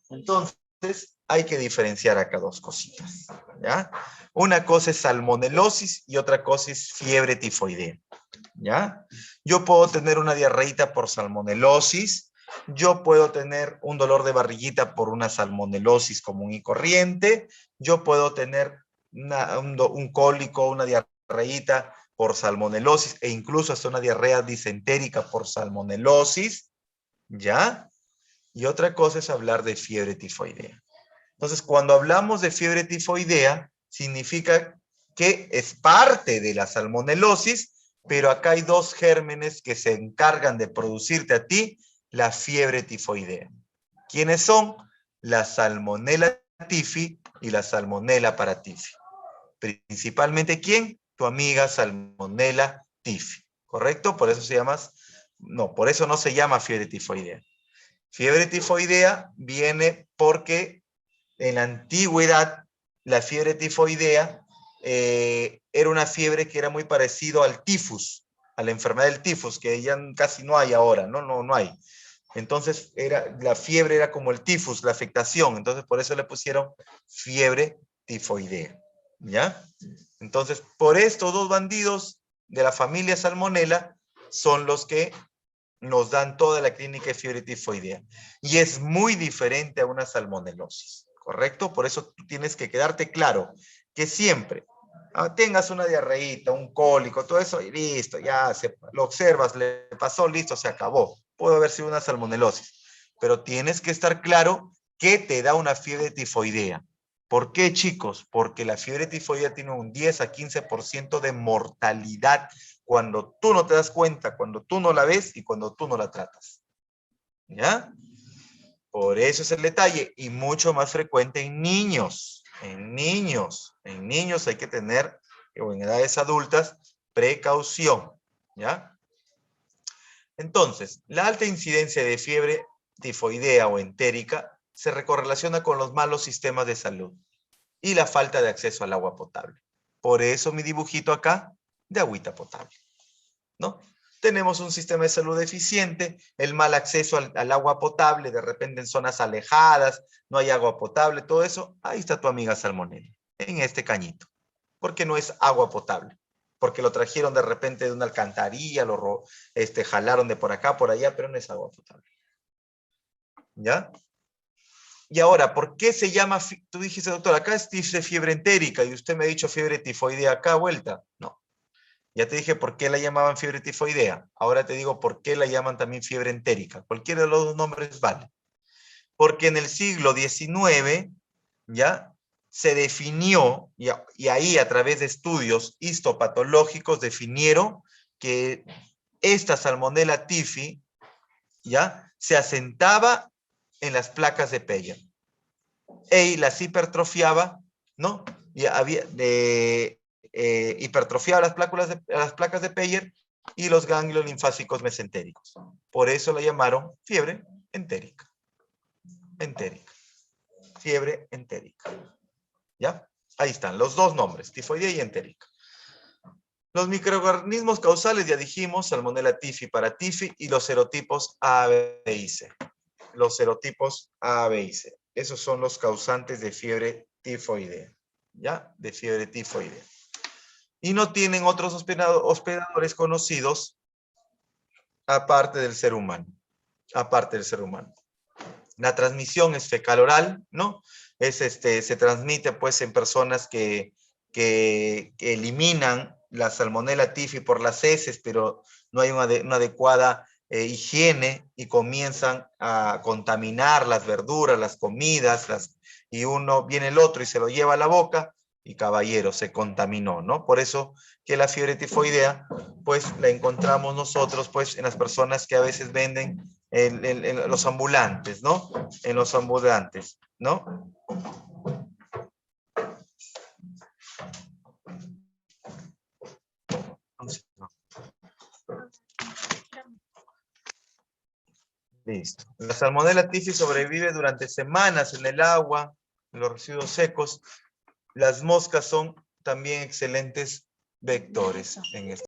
Entonces, hay que diferenciar acá dos cositas, ¿ya? Una cosa es salmonelosis y otra cosa es fiebre tifoidea, ¿ya? Yo puedo tener una diarreíta por salmonelosis, yo puedo tener un dolor de barriguita por una salmonelosis común y corriente, yo puedo tener un cólico, una diarreíta por salmonelosis e incluso hasta una diarrea disentérica por salmonelosis, ¿ya? Y otra cosa es hablar de fiebre tifoidea. Entonces, cuando hablamos de fiebre tifoidea, significa que es parte de la salmonelosis, pero acá hay dos gérmenes que se encargan de producirte a ti la fiebre tifoidea. ¿Quiénes son? La Salmonella typhi y la Salmonella paratyphi. Principalmente, ¿quién? Tu amiga Salmonella typhi, ¿correcto? Por eso se llama, no, por eso no se llama fiebre tifoidea. Fiebre tifoidea viene porque en la antigüedad la fiebre tifoidea era una fiebre que era muy parecido al tifus, a la enfermedad del tifus, que ya casi no hay ahora, no hay. Entonces la fiebre era como el tifus, la afectación, entonces por eso le pusieron fiebre tifoidea, ¿ya? Entonces, por estos dos bandidos de la familia Salmonella son los que nos dan toda la clínica de fiebre tifoidea. Y es muy diferente a una salmonelosis, ¿correcto? Por eso tú tienes que quedarte claro que siempre tengas una diarreíta, un cólico, todo eso, y listo, ya lo observas, le pasó, listo, se acabó. Puede haber sido una salmonelosis. Pero tienes que estar claro que te da una fiebre tifoidea. ¿Por qué, chicos? Porque la fiebre tifoidea tiene un 10 a 15% de mortalidad cuando tú no te das cuenta, cuando tú no la ves y cuando tú no la tratas. ¿Ya? Por eso es el detalle. Y mucho más frecuente en niños. En niños hay que tener, o en edades adultas, precaución. ¿Ya? Entonces, la alta incidencia de fiebre tifoidea o entérica se correlaciona con los malos sistemas de salud y la falta de acceso al agua potable. Por eso mi dibujito acá de agüita potable, ¿no? Tenemos un sistema de salud deficiente, el mal acceso al agua potable, de repente en zonas alejadas, no hay agua potable, todo eso, ahí está tu amiga Salmonella, en este cañito, porque no es agua potable, porque lo trajeron de repente de una alcantarilla, jalaron de por acá, por allá, pero no es agua potable. ¿Ya? Y ahora, ¿por qué se llama? Tú dijiste, doctor, acá es fiebre entérica y usted me ha dicho fiebre tifoidea acá, vuelta. No. Ya te dije por qué la llamaban fiebre tifoidea. Ahora te digo por qué la llaman también fiebre entérica. Cualquiera de los dos nombres vale. Porque en el siglo XIX, ¿ya? Se definió, y ahí a través de estudios histopatológicos definieron que esta Salmonella typhi, ¿ya? Se asentaba en las placas de Peyer. Y las hipertrofiaba, ¿no? y había hipertrofiaba las placas de Peyer y los ganglios linfáticos mesentéricos. Por eso la llamaron fiebre entérica. Entérica. Fiebre entérica. ¿Ya? Ahí están los dos nombres, tifoidea y entérica. Los microorganismos causales, ya dijimos, Salmonella tifi, paratifi, y los serotipos A, B y C. Los serotipos A, B y C. Esos son los causantes de fiebre tifoidea. ¿Ya? De fiebre tifoidea. Y no tienen otros hospedadores conocidos aparte del ser humano. Aparte del ser humano. La transmisión es fecal-oral, ¿no? Se transmite pues en personas que eliminan la Salmonella tifi por las heces, pero no hay una adecuada higiene y comienzan a contaminar las verduras, las comidas, y viene el otro y se lo lleva a la boca y caballero, se contaminó, ¿no? Por eso que la fiebre tifoidea, pues la encontramos nosotros pues en las personas que a veces venden en los ambulantes, ¿no? En los ambulantes, ¿no? Listo. La Salmonella tifi sobrevive durante semanas en el agua, en los residuos secos. Las moscas son también excelentes vectores en esto.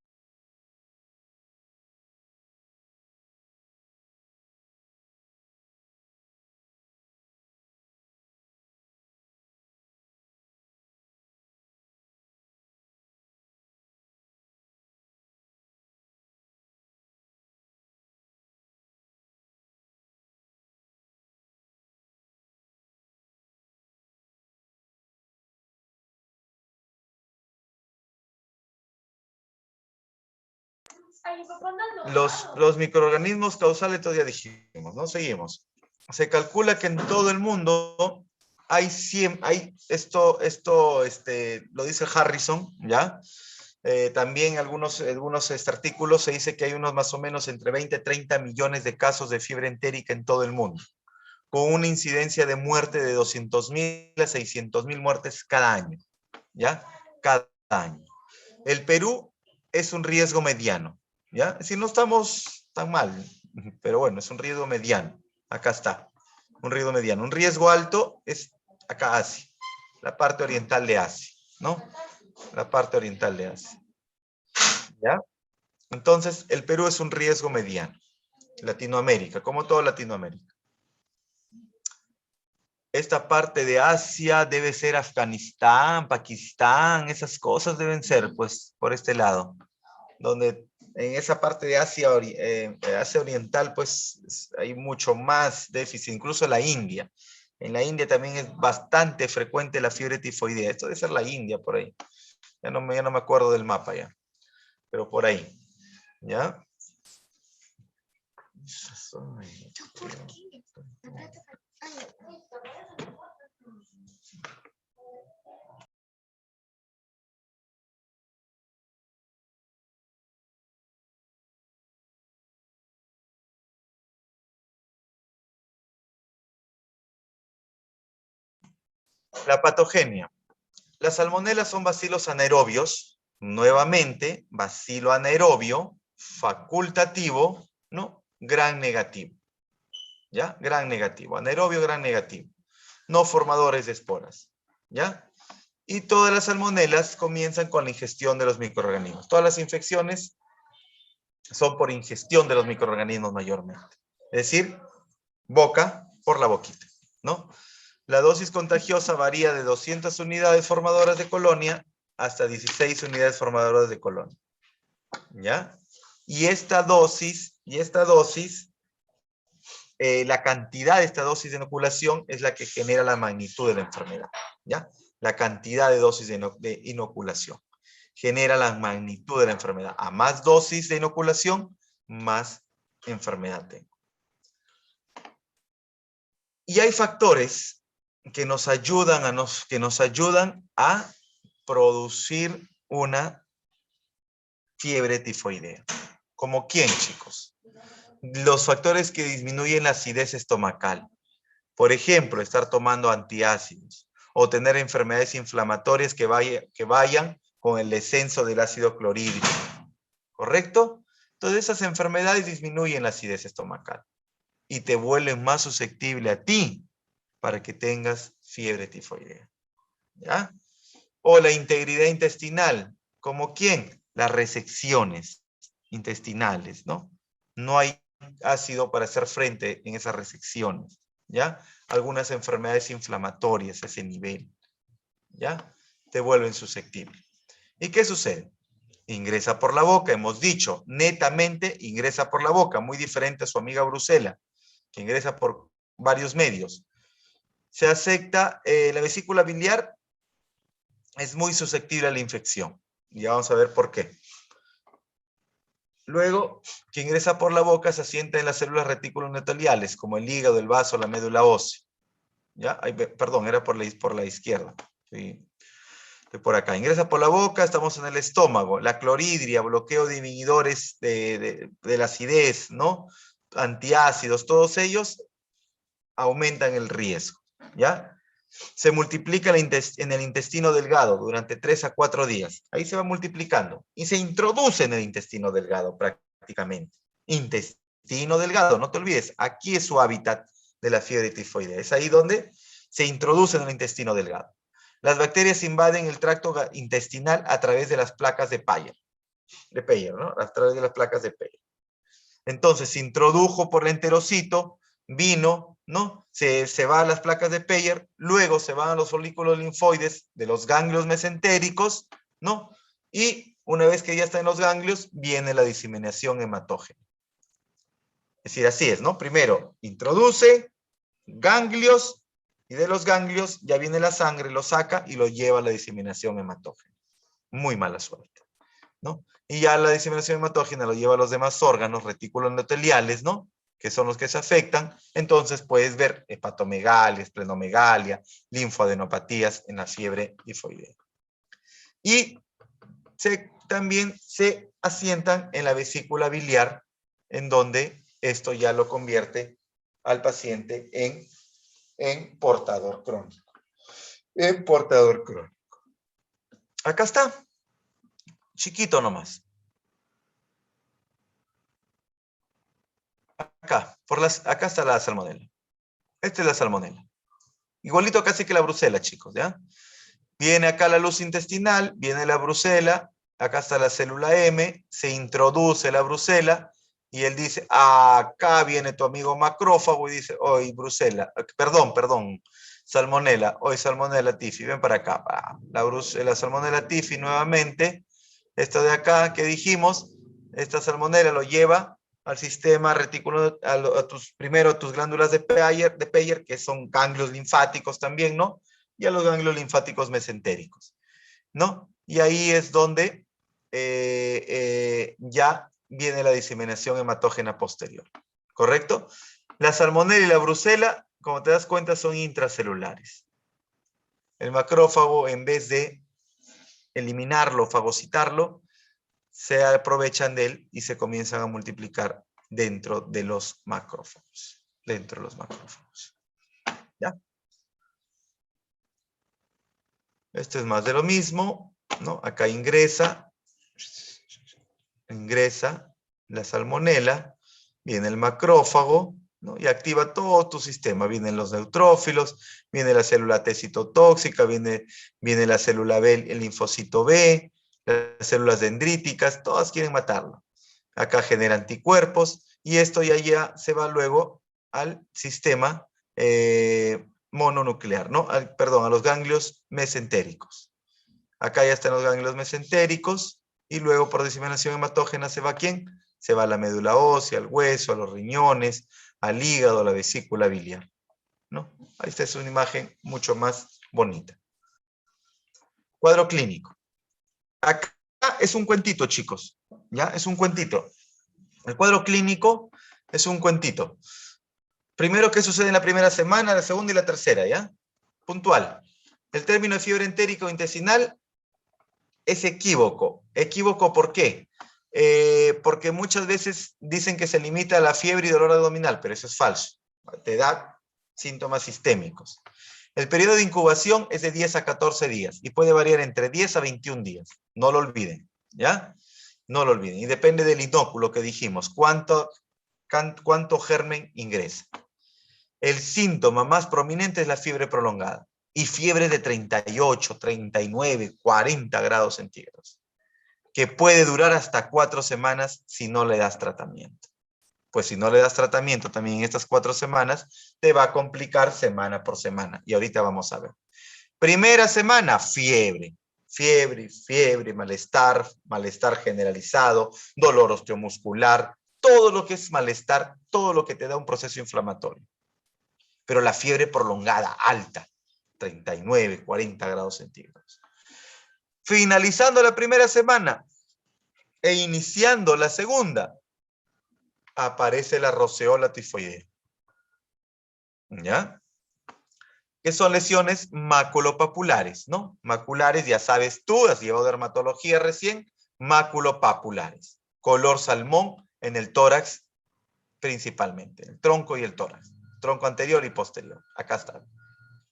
Los microorganismos causales todavía dijimos, ¿no? Seguimos. Se calcula que en todo el mundo hay 100, lo dice Harrison, ¿ya? También algunos artículos se dice que hay unos más o menos entre 20 y 30 millones de casos de fiebre entérica en todo el mundo, con una incidencia de muerte de 200.000 a 600.000 muertes cada año, ¿ya? Cada año. El Perú es un riesgo mediano, ¿ya? Si no estamos tan mal, pero bueno, es un riesgo mediano. Acá está, un riesgo mediano. Un riesgo alto es acá Asia, la parte oriental de Asia, ¿no? La parte oriental de Asia. ¿Ya? Entonces, el Perú es un riesgo mediano. Latinoamérica, como toda Latinoamérica. Esta parte de Asia debe ser Afganistán, Pakistán, esas cosas deben ser, pues, por este lado. Donde en esa parte de Asia, Asia Oriental, pues, hay mucho más déficit, incluso la India. En la India también es bastante frecuente la fiebre tifoidea. Esto debe ser la India, por ahí. Ya no me acuerdo del mapa ya. Pero por ahí. ¿Ya? La patogenia. Las salmonelas son bacilos anaerobios. Nuevamente, bacilo anaerobio, facultativo, ¿no? Gran negativo. ¿Ya? Gran negativo. Anaerobio, gran negativo. No formadores de esporas. ¿Ya? Y todas las salmonelas comienzan con la ingestión de los microorganismos. Todas las infecciones son por ingestión de los microorganismos mayormente. Es decir, boca por la boquita, ¿no? La dosis contagiosa varía de 200 unidades formadoras de colonia hasta 16 unidades formadoras de colonia. ¿Ya? Y esta dosis, la cantidad de esta dosis de inoculación es la que genera la magnitud de la enfermedad. ¿Ya? La cantidad de dosis de inoculación genera la magnitud de la enfermedad. A más dosis de inoculación, más enfermedad tengo. Y hay factores que nos ayudan a producir una fiebre tifoidea. ¿Como quién, chicos? Los factores que disminuyen la acidez estomacal. Por ejemplo, estar tomando antiácidos. o tener enfermedades inflamatorias que vayan con el descenso del ácido clorhídrico. ¿Correcto? Entonces esas enfermedades disminuyen la acidez estomacal y te vuelven más susceptible a ti para que tengas fiebre tifoidea. ¿Ya? O la integridad intestinal. ¿Como quién? Las resecciones intestinales, ¿no? No hay ácido para hacer frente en esas resecciones, ¿ya? Algunas enfermedades inflamatorias a ese nivel, ¿ya? Te vuelven susceptible. ¿Y qué sucede? Ingresa por la boca, hemos dicho, netamente ingresa por la boca, muy diferente a su amiga Brucela, que ingresa por varios medios. Se acepta, la vesícula biliar es muy susceptible a la infección. Ya vamos a ver por qué. Luego, que ingresa por la boca se asienta en las células reticuloendoteliales, como el hígado, el vaso, la médula ósea. ¿Ya? Ay, perdón, era por la izquierda. Sí. Por acá. Ingresa por la boca, estamos en el estómago. La clorhidria, bloqueo de inhibidores de la acidez, ¿no? Antiácidos, todos ellos aumentan el riesgo. ¿Ya? Se multiplica en el intestino delgado durante 3 a 4 días. Ahí se va multiplicando. Y se introduce en el intestino delgado prácticamente. Intestino delgado, no te olvides. Aquí es su hábitat de la fiebre tifoidea. Es ahí donde se introduce en el intestino delgado. Las bacterias invaden el tracto intestinal a través de las placas de Peyer. ¿No? A través de las placas de Peyer. Entonces se introdujo por el enterocito, vino, ¿no? Se va a las placas de Peyer, luego se van a los folículos linfoides de los ganglios mesentéricos, ¿no? Y una vez que ya está en los ganglios, viene la diseminación hematógena. Es decir, así es, ¿no? Primero, introduce ganglios, y de los ganglios ya viene la sangre, lo saca y lo lleva a la diseminación hematógena. Muy mala suerte, ¿no? Y ya la diseminación hematógena lo lleva a los demás órganos retículos endoteliales, ¿no? Que son los que se afectan. Entonces puedes ver hepatomegalia, esplenomegalia, linfoadenopatías en la fiebre tifoidea. Y también se asientan en la vesícula biliar, en donde esto ya lo convierte al paciente en portador crónico. En portador crónico. Acá está. Chiquito nomás. Acá está la salmonela. Esta es la salmonela. Igualito casi que la brucela, chicos, ¿ya? Viene acá la luz intestinal, viene la brucela, acá está la célula M, se introduce la brucela y él dice, acá viene tu amigo macrófago y dice, hoy brucela, perdón, salmonela, hoy salmonela tifi, ven para acá. La salmonela tifi nuevamente, esto de acá que dijimos, esta salmonela lo lleva al sistema reticular, primero a tus glándulas de Peyer, que son ganglios linfáticos también, ¿no? Y a los ganglios linfáticos mesentéricos, ¿no? Y ahí es donde ya viene la diseminación hematógena posterior, ¿correcto? La salmonela y la brucela, como te das cuenta, son intracelulares. El macrófago, en vez de eliminarlo, fagocitarlo, se aprovechan de él y se comienzan a multiplicar dentro de los macrófagos. Dentro de los macrófagos. ¿Ya? Esto es más de lo mismo, ¿no? Acá ingresa la salmonela, viene el macrófago, ¿no? Y activa todo tu sistema. Vienen los neutrófilos, viene la célula T citotóxica, viene la célula B, el linfocito B, las células dendríticas, todas quieren matarlo. Acá genera anticuerpos y esto ya se va luego al sistema mononuclear, ¿no? Perdón, a los ganglios mesentéricos. Acá ya están los ganglios mesentéricos y luego por diseminación hematógena se va ¿a quién? Se va a la médula ósea, al hueso, a los riñones, al hígado, a la vesícula biliar, ¿no? Ahí está, es una imagen mucho más bonita. Cuadro clínico. Acá es un cuentito, chicos, ¿ya? Es un cuentito. El cuadro clínico es un cuentito. Primero, ¿qué sucede en la primera semana, la segunda y la tercera, ya? Puntual. El término de fiebre entérica o intestinal es equívoco. ¿Equívoco por qué? Porque muchas veces dicen que se limita a la fiebre y dolor abdominal, pero eso es falso. Te da síntomas sistémicos. El periodo de incubación es de 10 a 14 días y puede variar entre 10 a 21 días. No lo olviden, ¿ya? No lo olviden. Y depende del inóculo que dijimos, cuánto germen ingresa. El síntoma más prominente es la fiebre prolongada y fiebre de 38, 39, 40 grados centígrados, que puede durar hasta 4 semanas si no le das tratamiento. Pues si no le das tratamiento también en estas 4 semanas, te va a complicar semana por semana. Y ahorita vamos a ver. Primera semana, fiebre, malestar, malestar generalizado, dolor osteomuscular, todo lo que es malestar, todo lo que te da un proceso inflamatorio. Pero la fiebre prolongada, alta, 39, 40 grados centígrados. Finalizando la primera semana e iniciando la segunda, aparece la roceola tifoidea. ¿Ya? Que son lesiones maculopapulares, ¿no? Maculares, ya sabes tú, has llevado dermatología recién, maculopapulares. Color salmón en el tórax principalmente, el tronco y el tórax. Tronco anterior y posterior. Acá está.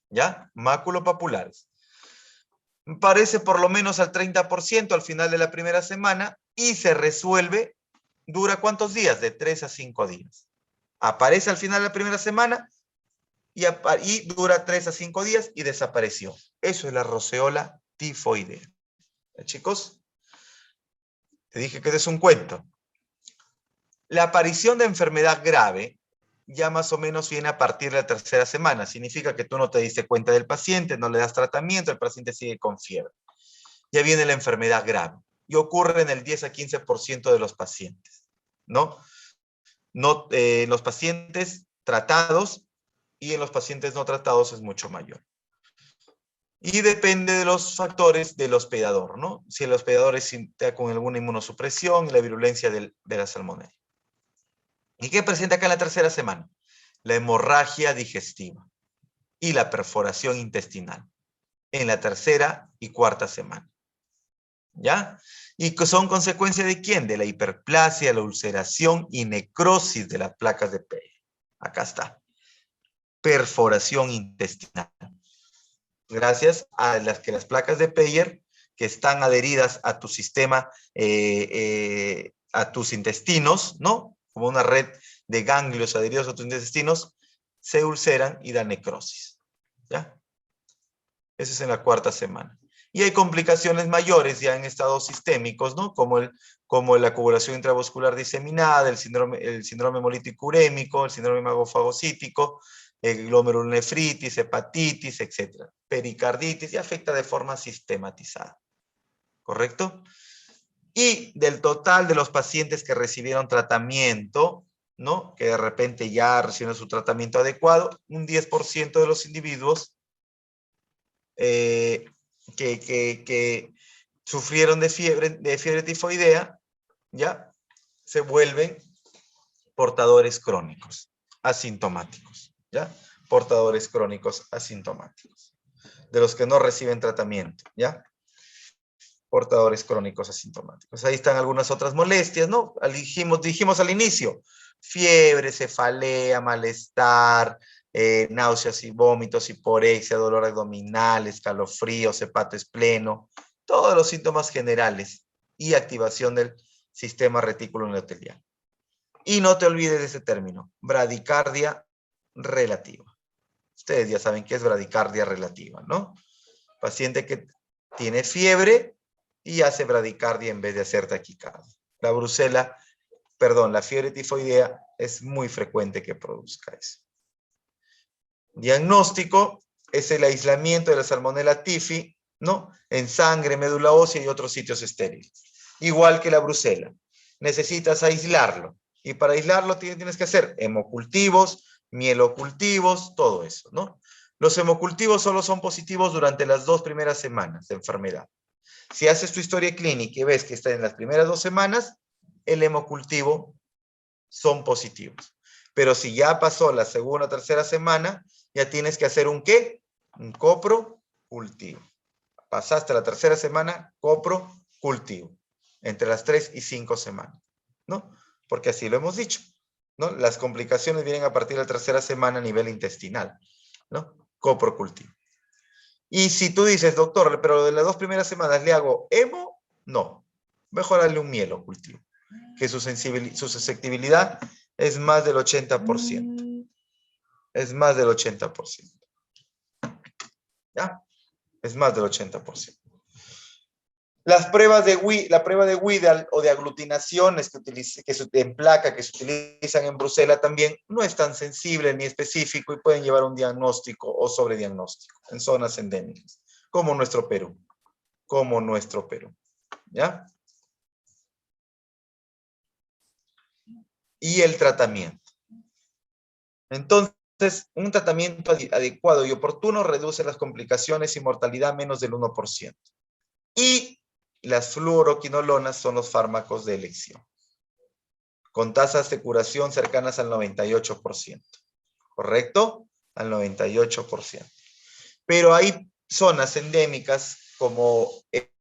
¿Ya? Maculopapulares. Parece por lo menos al 30% al final de la primera semana y se resuelve. ¿Dura cuántos días? De 3 a 5 días. Aparece al final de la primera semana y dura 3 a 5 días y desapareció. Eso es la roceola tifoidea. ¿Ya, chicos? Te dije que es un cuento. La aparición de enfermedad grave ya más o menos viene a partir de la tercera semana. Significa que tú no te diste cuenta del paciente, no le das tratamiento, el paciente sigue con fiebre. Ya viene la enfermedad grave y ocurre en el 10 a 15% de los pacientes, ¿no? Los pacientes tratados y en los pacientes no tratados es mucho mayor. Y depende de los factores del hospedador, ¿no? Si el hospedador está con alguna inmunosupresión y la virulencia de la salmonella. ¿Y qué presenta acá en la tercera semana? La hemorragia digestiva y la perforación intestinal en la tercera y cuarta semana. ¿Ya? ¿Y son consecuencia de quién? De la hiperplasia, la ulceración y necrosis de las placas de Peyer. Acá está. Perforación intestinal. Gracias a las placas de Peyer que están adheridas a tu sistema, a tus intestinos, ¿no? Como una red de ganglios adheridos a tus intestinos, se ulceran y dan necrosis. ¿Ya? Eso es en la cuarta semana. Y hay complicaciones mayores ya en estados sistémicos, ¿no? Como la coagulación intravascular diseminada, el síndrome hemolítico urémico, el síndrome hemofagocítico, glomerulonefritis, hepatitis, etc. Pericarditis, y afecta de forma sistematizada. ¿Correcto? Y del total de los pacientes que recibieron tratamiento, ¿no? Que de repente ya recibieron su tratamiento adecuado, un 10% de los individuos que sufrieron de fiebre tifoidea, ¿ya? Se vuelven portadores crónicos, asintomáticos, ¿ya? Portadores crónicos asintomáticos. De los que no reciben tratamiento, ¿ya? Portadores crónicos asintomáticos. Ahí están algunas otras molestias, ¿no? Dijimos al inicio, fiebre, cefalea, malestar, náuseas y vómitos, hiporexia, dolor abdominal, escalofríos, hepatoespleno, todos los síntomas generales y activación del sistema retículo endotelial. Y no te olvides de ese término, bradicardia relativa. Ustedes ya saben qué es bradicardia relativa, ¿no? Paciente que tiene fiebre y hace bradicardia en vez de hacer taquicardia. La fiebre tifoidea es muy frecuente que produzca eso. Diagnóstico es el aislamiento de la Salmonella tifi, ¿no? En sangre, médula ósea y otros sitios estériles. Igual que la brucela. Necesitas aislarlo. Y para aislarlo tienes que hacer hemocultivos, mielocultivos, todo eso, ¿no? Los hemocultivos solo son positivos durante las 2 primeras semanas de enfermedad. Si haces tu historia clínica y ves que está en las primeras 2 semanas, el hemocultivo son positivos. Pero si ya pasó la segunda o tercera semana, ya tienes que hacer un ¿qué? Un coprocultivo. Pasaste la tercera semana, coprocultivo. Entre las 3 y 5 semanas, ¿no? Porque así lo hemos dicho, ¿no? Las complicaciones vienen a partir de la tercera semana a nivel intestinal, ¿no? Coprocultivo. Y si tú dices, doctor, pero de las 2 primeras semanas le hago hemo, no. Mejor darle un mielocultivo, que su susceptibilidad es más del 80%. Es más del 80%. ¿Ya? Es más del 80%. Las pruebas de la prueba de Widal o de aglutinaciones en placa que se utilizan en Bruselas también no es tan sensible ni específico y pueden llevar un diagnóstico o sobrediagnóstico en zonas endémicas, como nuestro Perú. Como nuestro Perú. ¿Ya? Y el tratamiento. Entonces, un tratamiento adecuado y oportuno reduce las complicaciones y mortalidad a menos del 1%. Y las fluoroquinolonas son los fármacos de elección, con tasas de curación cercanas al 98%. ¿Correcto? Al 98%. Pero hay zonas endémicas como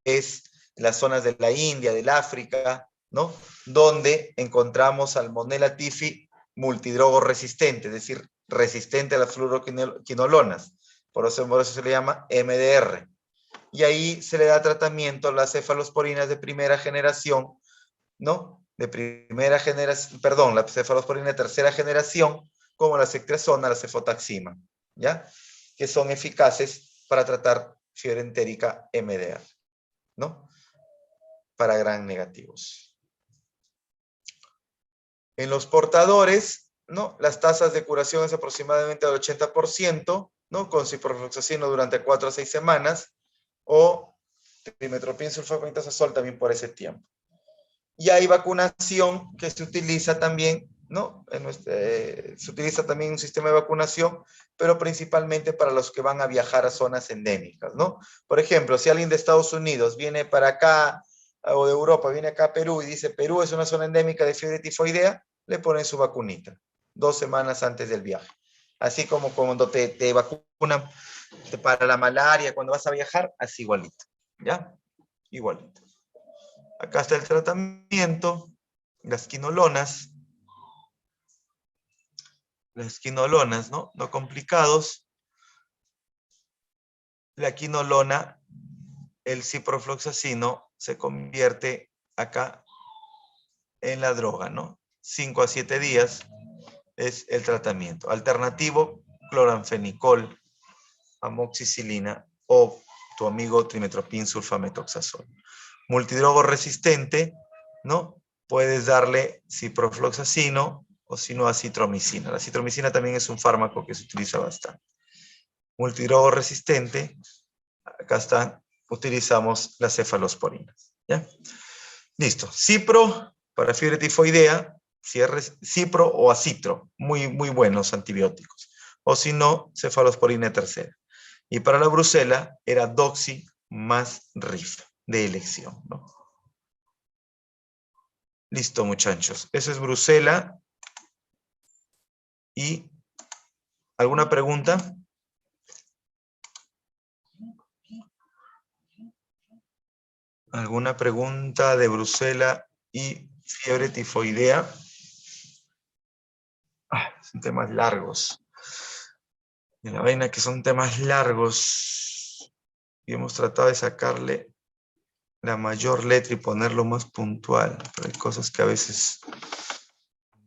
es las zonas de la India, del África, ¿no? Donde encontramos Salmonella typhi multidrogo resistente, es decir, resistente a las fluoroquinolonas. Por eso se le llama MDR. Y ahí se le da tratamiento a las cefalosporinas de primera generación, ¿no? De primera generación, perdón, la cefalosporina de tercera generación, como la ceftriaxona, la cefotaxima, ¿ya? Que son eficaces para tratar fiebre entérica MDR, ¿no? Para gran negativos. En los portadores, ¿no? Las tasas de curación es aproximadamente del 80%, ¿no? Con ciprofloxacino durante 4 a 6 semanas, o trimetoprim sulfato con itazazol también por ese tiempo. Y hay vacunación que se utiliza también, ¿no? Se utiliza también un sistema de vacunación, pero principalmente para los que van a viajar a zonas endémicas, ¿no? Por ejemplo, si alguien de Estados Unidos viene para acá, o de Europa viene acá a Perú y dice, Perú es una zona endémica de fiebre tifoidea, le ponen su vacunita 2 semanas antes del viaje. Así como cuando te vacunan para la malaria, cuando vas a viajar, así igualito, ¿ya? Igualito. Acá está el tratamiento, las quinolonas, ¿no? No complicados. La quinolona, el ciprofloxacino, se convierte acá en la droga, ¿no? 5 a 7 días es el tratamiento. Alternativo, cloranfenicol, amoxicilina o tu amigo trimetoprim sulfametoxazol. Multidrogo resistente, ¿no? Puedes darle ciprofloxacino o si no acitromicina. La acitromicina también es un fármaco que se utiliza bastante. Multidrogo resistente, acá está, utilizamos las cefalosporinas. ¿Ya? Listo. Cipro para fiebre tifoidea, cipro o acitro, muy buenos antibióticos. O si no, cefalosporina tercera. Y para la brucela era doxy más RIF de elección, ¿no? Listo, muchachos. Eso es Brucela. ¿Y alguna pregunta? ¿Alguna pregunta de Brucela y fiebre tifoidea? Son temas largos. De la vaina que son temas largos. Y hemos tratado de sacarle la mayor letra y ponerlo más puntual. Pero hay cosas que a veces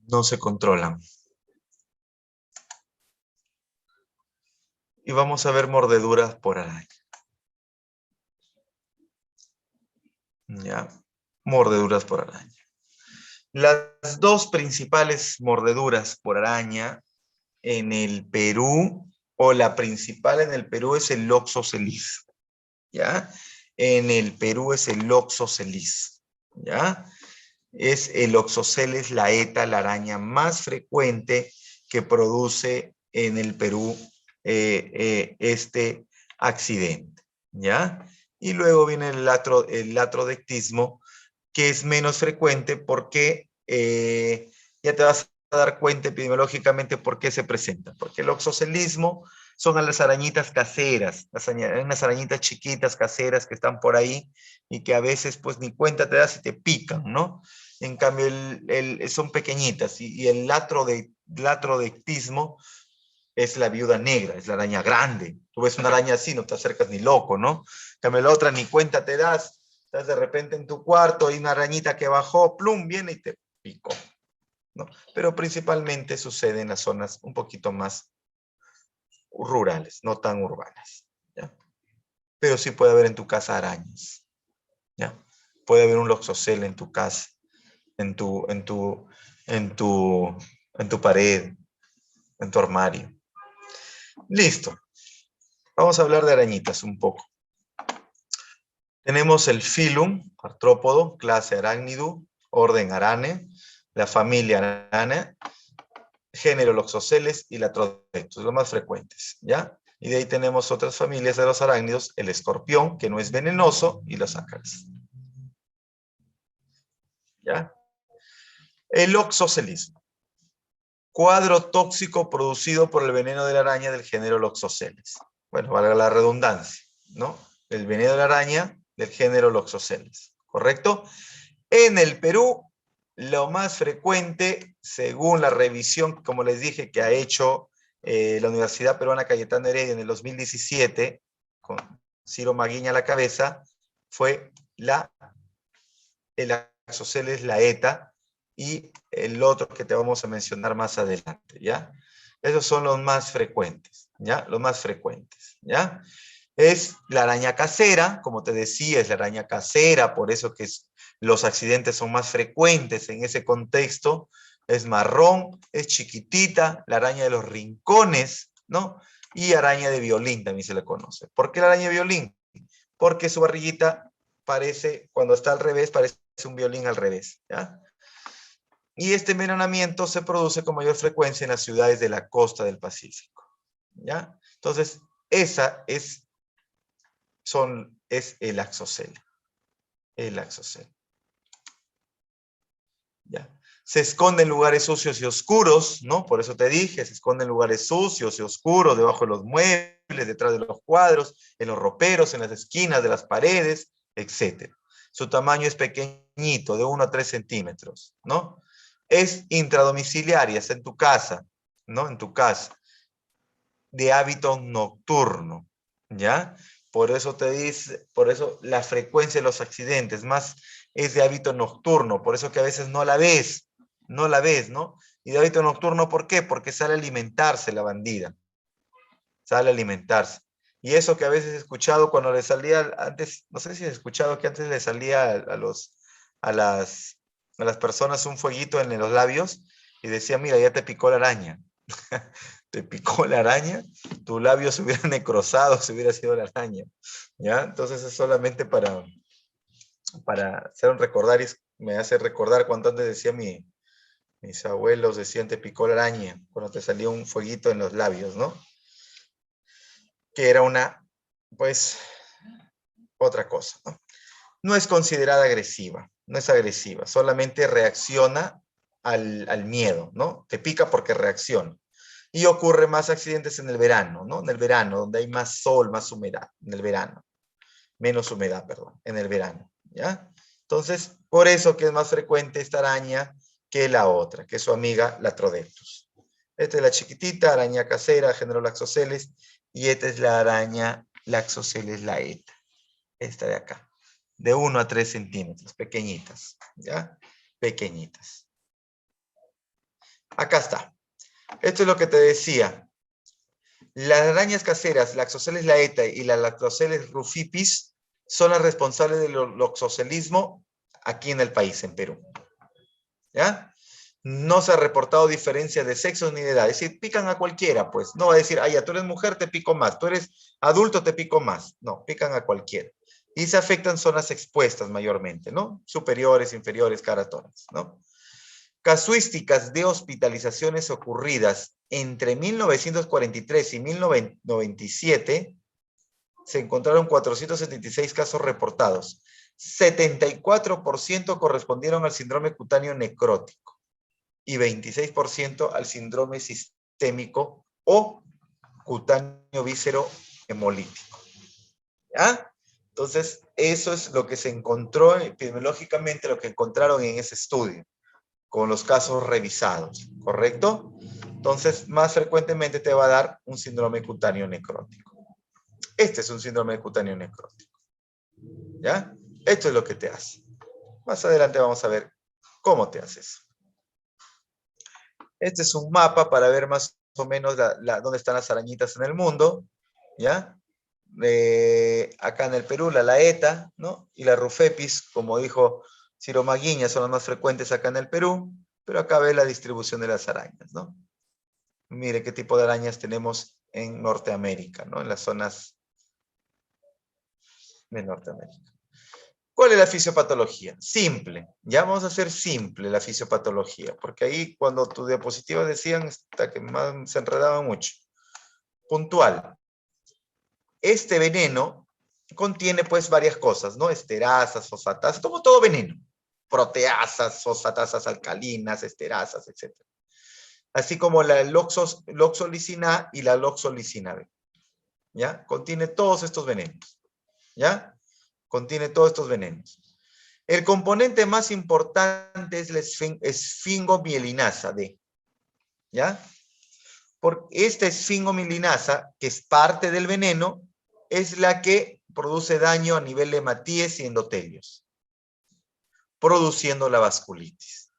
no se controlan. Y vamos a ver mordeduras por araña. ¿Ya? Mordeduras por araña. Las dos principales mordeduras por araña en el Perú, o la principal en el Perú es el Loxocelis, ¿ya? En el Perú es el Loxocelis, ¿ya? Es el Oxoceles laeta, la araña más frecuente que produce en el Perú este accidente, ¿ya? Y luego viene el latrodectismo, que es menos frecuente porque ya te vas a dar cuenta epidemiológicamente por qué se presenta. Porque el oxocelismo son las arañitas caseras, unas arañitas chiquitas caseras que están por ahí y que a veces pues ni cuenta te das y te pican, ¿no? En cambio son pequeñitas y el latrodectismo es la viuda negra, es la araña grande. Tú ves una araña así, no te acercas ni loco, ¿no? En cambio, la otra ni cuenta te das, estás de repente en tu cuarto y una arañita que bajó, plum, viene y te picó, ¿no? Pero principalmente sucede en las zonas un poquito más rurales, no tan urbanas, ¿ya? Pero sí puede haber en tu casa arañas, ¿ya? Puede haber un loxosel en tu casa, en tu pared, en tu armario. Listo. Vamos a hablar de arañitas un poco. Tenemos el filum, artrópodo, clase Arachnidus, orden Arane, la familia Arane, género Loxoceles y la Trodectus, los más frecuentes, ¿ya? Y de ahí tenemos otras familias de los arácnidos, el escorpión, que no es venenoso, y los ácaros. ¿Ya? El loxocelismo. Cuadro tóxico producido por el veneno de la araña del género Loxoceles. Bueno, valga la redundancia, ¿no? El veneno de la araña del género Loxoceles, ¿correcto? En el Perú, lo más frecuente, según la revisión, como les dije, que ha hecho la Universidad Peruana Cayetano Heredia en el 2017, con Ciro Maguiña a la cabeza, fue el Axoceles, la ETA, y el otro que te vamos a mencionar más adelante, ¿ya? Esos son los más frecuentes, ¿ya? Los más frecuentes, ¿ya? Es la araña casera, como te decía, es la araña casera, por eso que los accidentes son más frecuentes en ese contexto. Es marrón, es chiquitita, la araña de los rincones, ¿no? Y araña de violín también se le conoce. ¿Por qué la araña de violín? Porque su barriguita parece, cuando está al revés, parece un violín al revés, ¿ya? Y este envenenamiento se produce con mayor frecuencia en las ciudades de la costa del Pacífico, ¿ya? Entonces, esa es el axocel. El axocel. ¿Ya? Se esconde en lugares sucios y oscuros, ¿no? Por eso te dije, se esconde en lugares sucios y oscuros, debajo de los muebles, detrás de los cuadros, en los roperos, en las esquinas de las paredes, etc. Su tamaño es pequeñito, de 1 a 3 centímetros, ¿no? Es intradomiciliaria, está en tu casa, ¿no? En tu casa. De hábito nocturno, ¿ya? Por eso te dice, por eso la frecuencia de los accidentes más es de hábito nocturno, por eso que a veces no la ves, ¿no? Y de hábito nocturno, ¿por qué? Porque sale a alimentarse la bandida, sale a alimentarse. Y eso que a veces he escuchado cuando le salía antes, no sé si has escuchado que antes le salía a las personas un fueguito en los labios y decía, mira, ya te picó la araña. Te picó la araña, tu labio se hubiera necrosado, se hubiera sido la araña, ¿ya? Entonces es solamente para hacer un recordar, y me hace recordar cuando antes decía mis abuelos, decían te picó la araña, cuando te salía un fueguito en los labios, ¿no? Que era pues, otra cosa, ¿no? No es considerada agresiva, no es agresiva, solamente reacciona al miedo, ¿no? Te pica porque reacciona. Y ocurre más accidentes en el verano, ¿no? En el verano, donde hay más sol, más humedad, en el verano. Menos humedad, perdón, en el verano, ¿ya? Entonces, por eso que es más frecuente esta araña que la otra, que es su amiga la Trodectus. Esta es la chiquitita, araña casera, género Laxoceles, y esta es la araña Laxoceles laeta, esta de acá, de 1 a 3 centímetros, pequeñitas, ¿ya? Pequeñitas. Acá está. Esto es lo que te decía. Las arañas caseras, Laxoceles laeta y la Laxoceles rufipis, son las responsables del loxocelismo aquí en el país, en Perú. ¿Ya? No se ha reportado diferencia de sexos ni de edad. Es decir, pican a cualquiera, pues. No va a decir, ya, tú eres mujer, te pico más. Tú eres adulto, te pico más. No, pican a cualquiera. Y se afectan zonas expuestas mayormente, ¿no? Superiores, inferiores, caratonas, ¿no? Casuísticas de hospitalizaciones ocurridas entre 1943 y 1997 se encontraron 476 casos reportados. 74% correspondieron al síndrome cutáneo necrótico y 26% al síndrome sistémico o cutáneo víscero hemolítico. ¿Ya? Entonces, eso es lo que se encontró epidemiológicamente, lo que encontraron en ese estudio, con los casos revisados, ¿correcto? Entonces, más frecuentemente te va a dar un síndrome cutáneo necrótico. Este es un síndrome cutáneo necrótico. ¿Ya? Esto es lo que te hace. Más adelante vamos a ver cómo te hace eso. Este es un mapa para ver más o menos dónde están las arañitas en el mundo. ¿Ya? Acá en el Perú, la laeta, ¿no? Y la rufepis, como dijo Ciro Maguiña, son las más frecuentes acá en el Perú, pero acá ve la distribución de las arañas, ¿no? Mire qué tipo de arañas tenemos en Norteamérica, ¿no? En las zonas de Norteamérica. ¿Cuál es la fisiopatología? Simple. Ya vamos a hacer simple la fisiopatología, porque ahí cuando tus diapositivas decían hasta que más se enredaban mucho. Puntual. Este veneno contiene pues varias cosas, ¿no? Esterasas, fosfatasas, como todo veneno. Proteasas, fosfatasas alcalinas, esterasas, etc. Así como la loxolicina A y la loxolicina B. ¿Ya? Contiene todos estos venenos. ¿Ya? Contiene todos estos venenos. El componente más importante es la esfingomielinasa D. ¿Ya? Porque esta esfingomielinasa, que es parte del veneno, es la que produce daño a nivel de hematíes y endotelios, produciendo la vasculitis.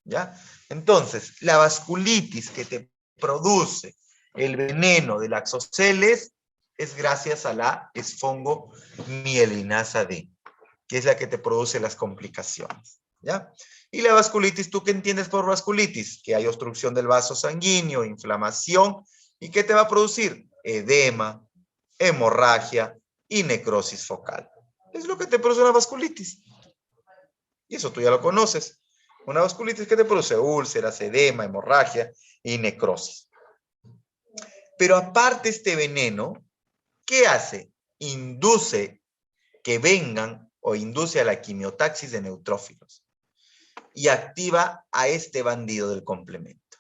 ¿Ya? Entonces, la vasculitis que te produce el veneno de laxoceles es gracias a la esfingomielinasa D, que es la que te produce las complicaciones. ¿Ya? Y la vasculitis, ¿tú qué entiendes por vasculitis? Que hay obstrucción del vaso sanguíneo, inflamación, ¿y qué te va a producir? Edema, hemorragia y necrosis focal. Es lo que te produce una vasculitis. Y eso tú ya lo conoces. Una vasculitis que te produce úlceras, edema, hemorragia y necrosis. Pero aparte este veneno, ¿qué hace? Induce que vengan o induce a la quimiotaxis de neutrófilos y activa a este bandido del complemento.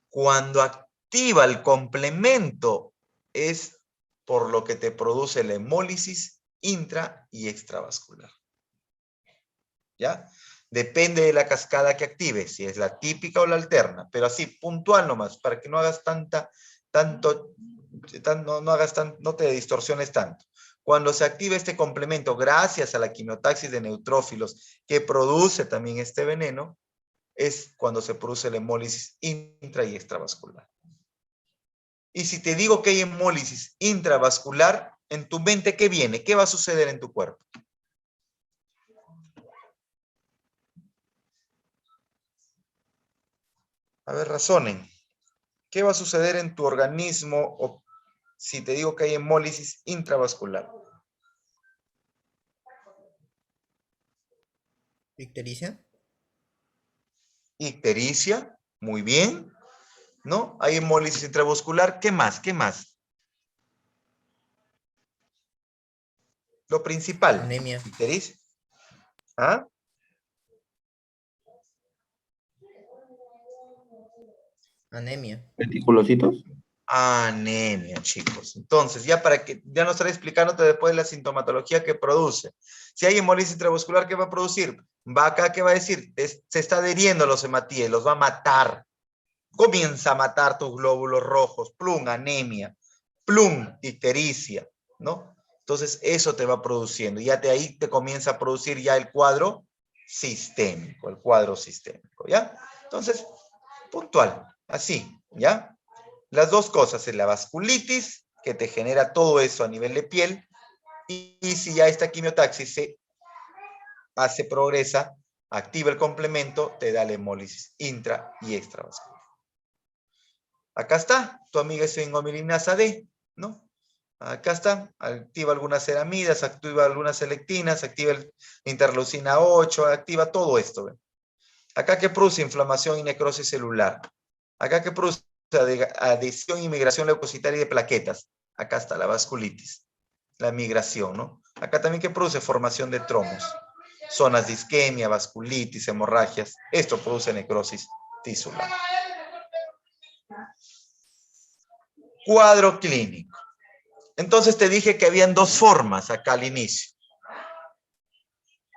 Cuando activa el complemento es por lo que te produce la hemólisis intra y extravascular. ¿Ya? Depende de la cascada que active, si es la típica o la alterna, pero así, puntual nomás, para que no hagas no te distorsiones tanto. Cuando se activa este complemento, gracias a la quimiotaxis de neutrófilos que produce también este veneno, es cuando se produce la hemólisis intra y extravascular. Y si te digo que hay hemólisis intravascular, en tu mente, ¿qué viene? ¿Qué va a suceder en tu cuerpo? A ver, razonen. ¿Qué va a suceder en tu organismo si te digo que hay hemólisis intravascular? ¿Ictericia? Ictericia, muy bien, ¿no? Hay hemólisis intravascular, ¿qué más? ¿Qué más? Lo principal, Anemia. ictericia. ¿Ah? Anemia. ¿Reticulocitos? Anemia, chicos. Entonces, ya para que ya no estaré explicándote después la sintomatología que produce. Si hay hemólisis intravascular, ¿qué va a producir? Va acá, ¿qué va a decir? Se está adheriendo a los hematíes, los va a matar. Comienza a matar tus glóbulos rojos, plum, anemia, plum, ictericia, ¿no? Entonces, eso te va produciendo. Ya de ahí te comienza a producir ya el cuadro sistémico, ¿ya? Entonces, puntual, así, ¿ya? Las dos cosas, es la vasculitis, que te genera todo eso a nivel de piel, y si ya esta quimiotaxis se progresa, activa el complemento, te da la hemólisis intra y extravascular. Acá está, tu amiga esfingomielinasa D, ¿no? Acá está, activa algunas ceramidas, activa algunas selectinas, activa el interleucina 8, activa todo esto. ¿Ven? Acá que produce inflamación y necrosis celular. Acá que produce adhesión y migración leucocitaria de plaquetas. Acá está la vasculitis, la migración, ¿no? Acá también que produce formación de tromos, zonas de isquemia, vasculitis, hemorragias. Esto produce necrosis tisular. Cuadro clínico. Entonces te dije que habían dos formas acá al inicio.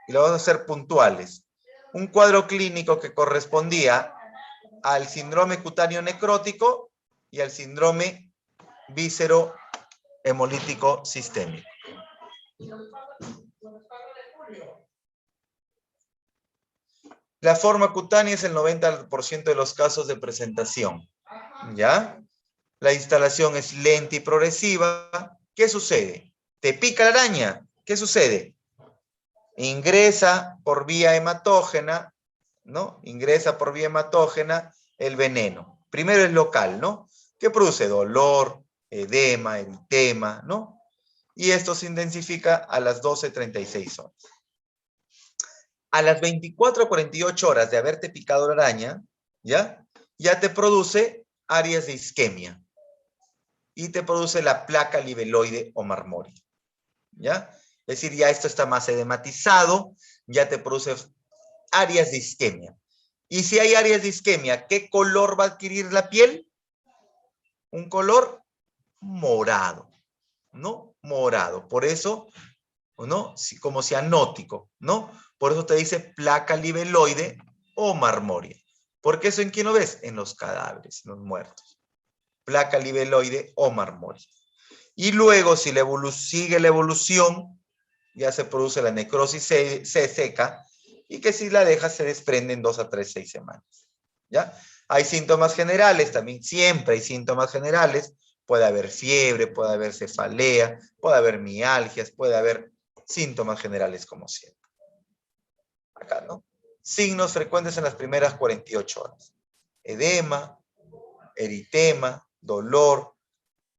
Y lo vamos a hacer puntuales. Un cuadro clínico que correspondía al síndrome cutáneo necrótico y al síndrome víscero-hemolítico sistémico. La forma cutánea es el 90% de los casos de presentación, ¿ya? La instalación es lenta y progresiva. ¿Qué sucede? Te pica la araña. ¿Qué sucede? Ingresa por vía hematógena, ¿no? Ingresa por vía hematógena el veneno. Primero es local, ¿no? ¿Qué produce? Dolor, edema, eritema, ¿no? Y esto se intensifica a las 12:36 horas. A las 24 a 48 horas de haberte picado la araña, ¿ya? Ya te produce áreas de isquemia y te produce la placa libeloide o marmoria, ¿ya? Es decir, ya esto está más edematizado, ya te produce áreas de isquemia. Y si hay áreas de isquemia, ¿qué color va a adquirir la piel? Un color morado, ¿no? Morado. Por eso, ¿no? Como cianótico, ¿no? Por eso te dice placa libeloide o marmoria. ¿Por qué eso en quién lo ves? En los cadáveres, en los muertos. Placa libeloide o marmoria. Y luego, si sigue la evolución, ya se produce la necrosis seca, y que si la dejas se desprende en 2 a 6 semanas. ¿Ya? Hay síntomas generales, también siempre hay síntomas generales. Puede haber fiebre, puede haber cefalea, puede haber mialgias, puede haber síntomas generales como siempre. Acá, ¿no? Signos frecuentes en las primeras 48 horas. Edema, eritema, dolor,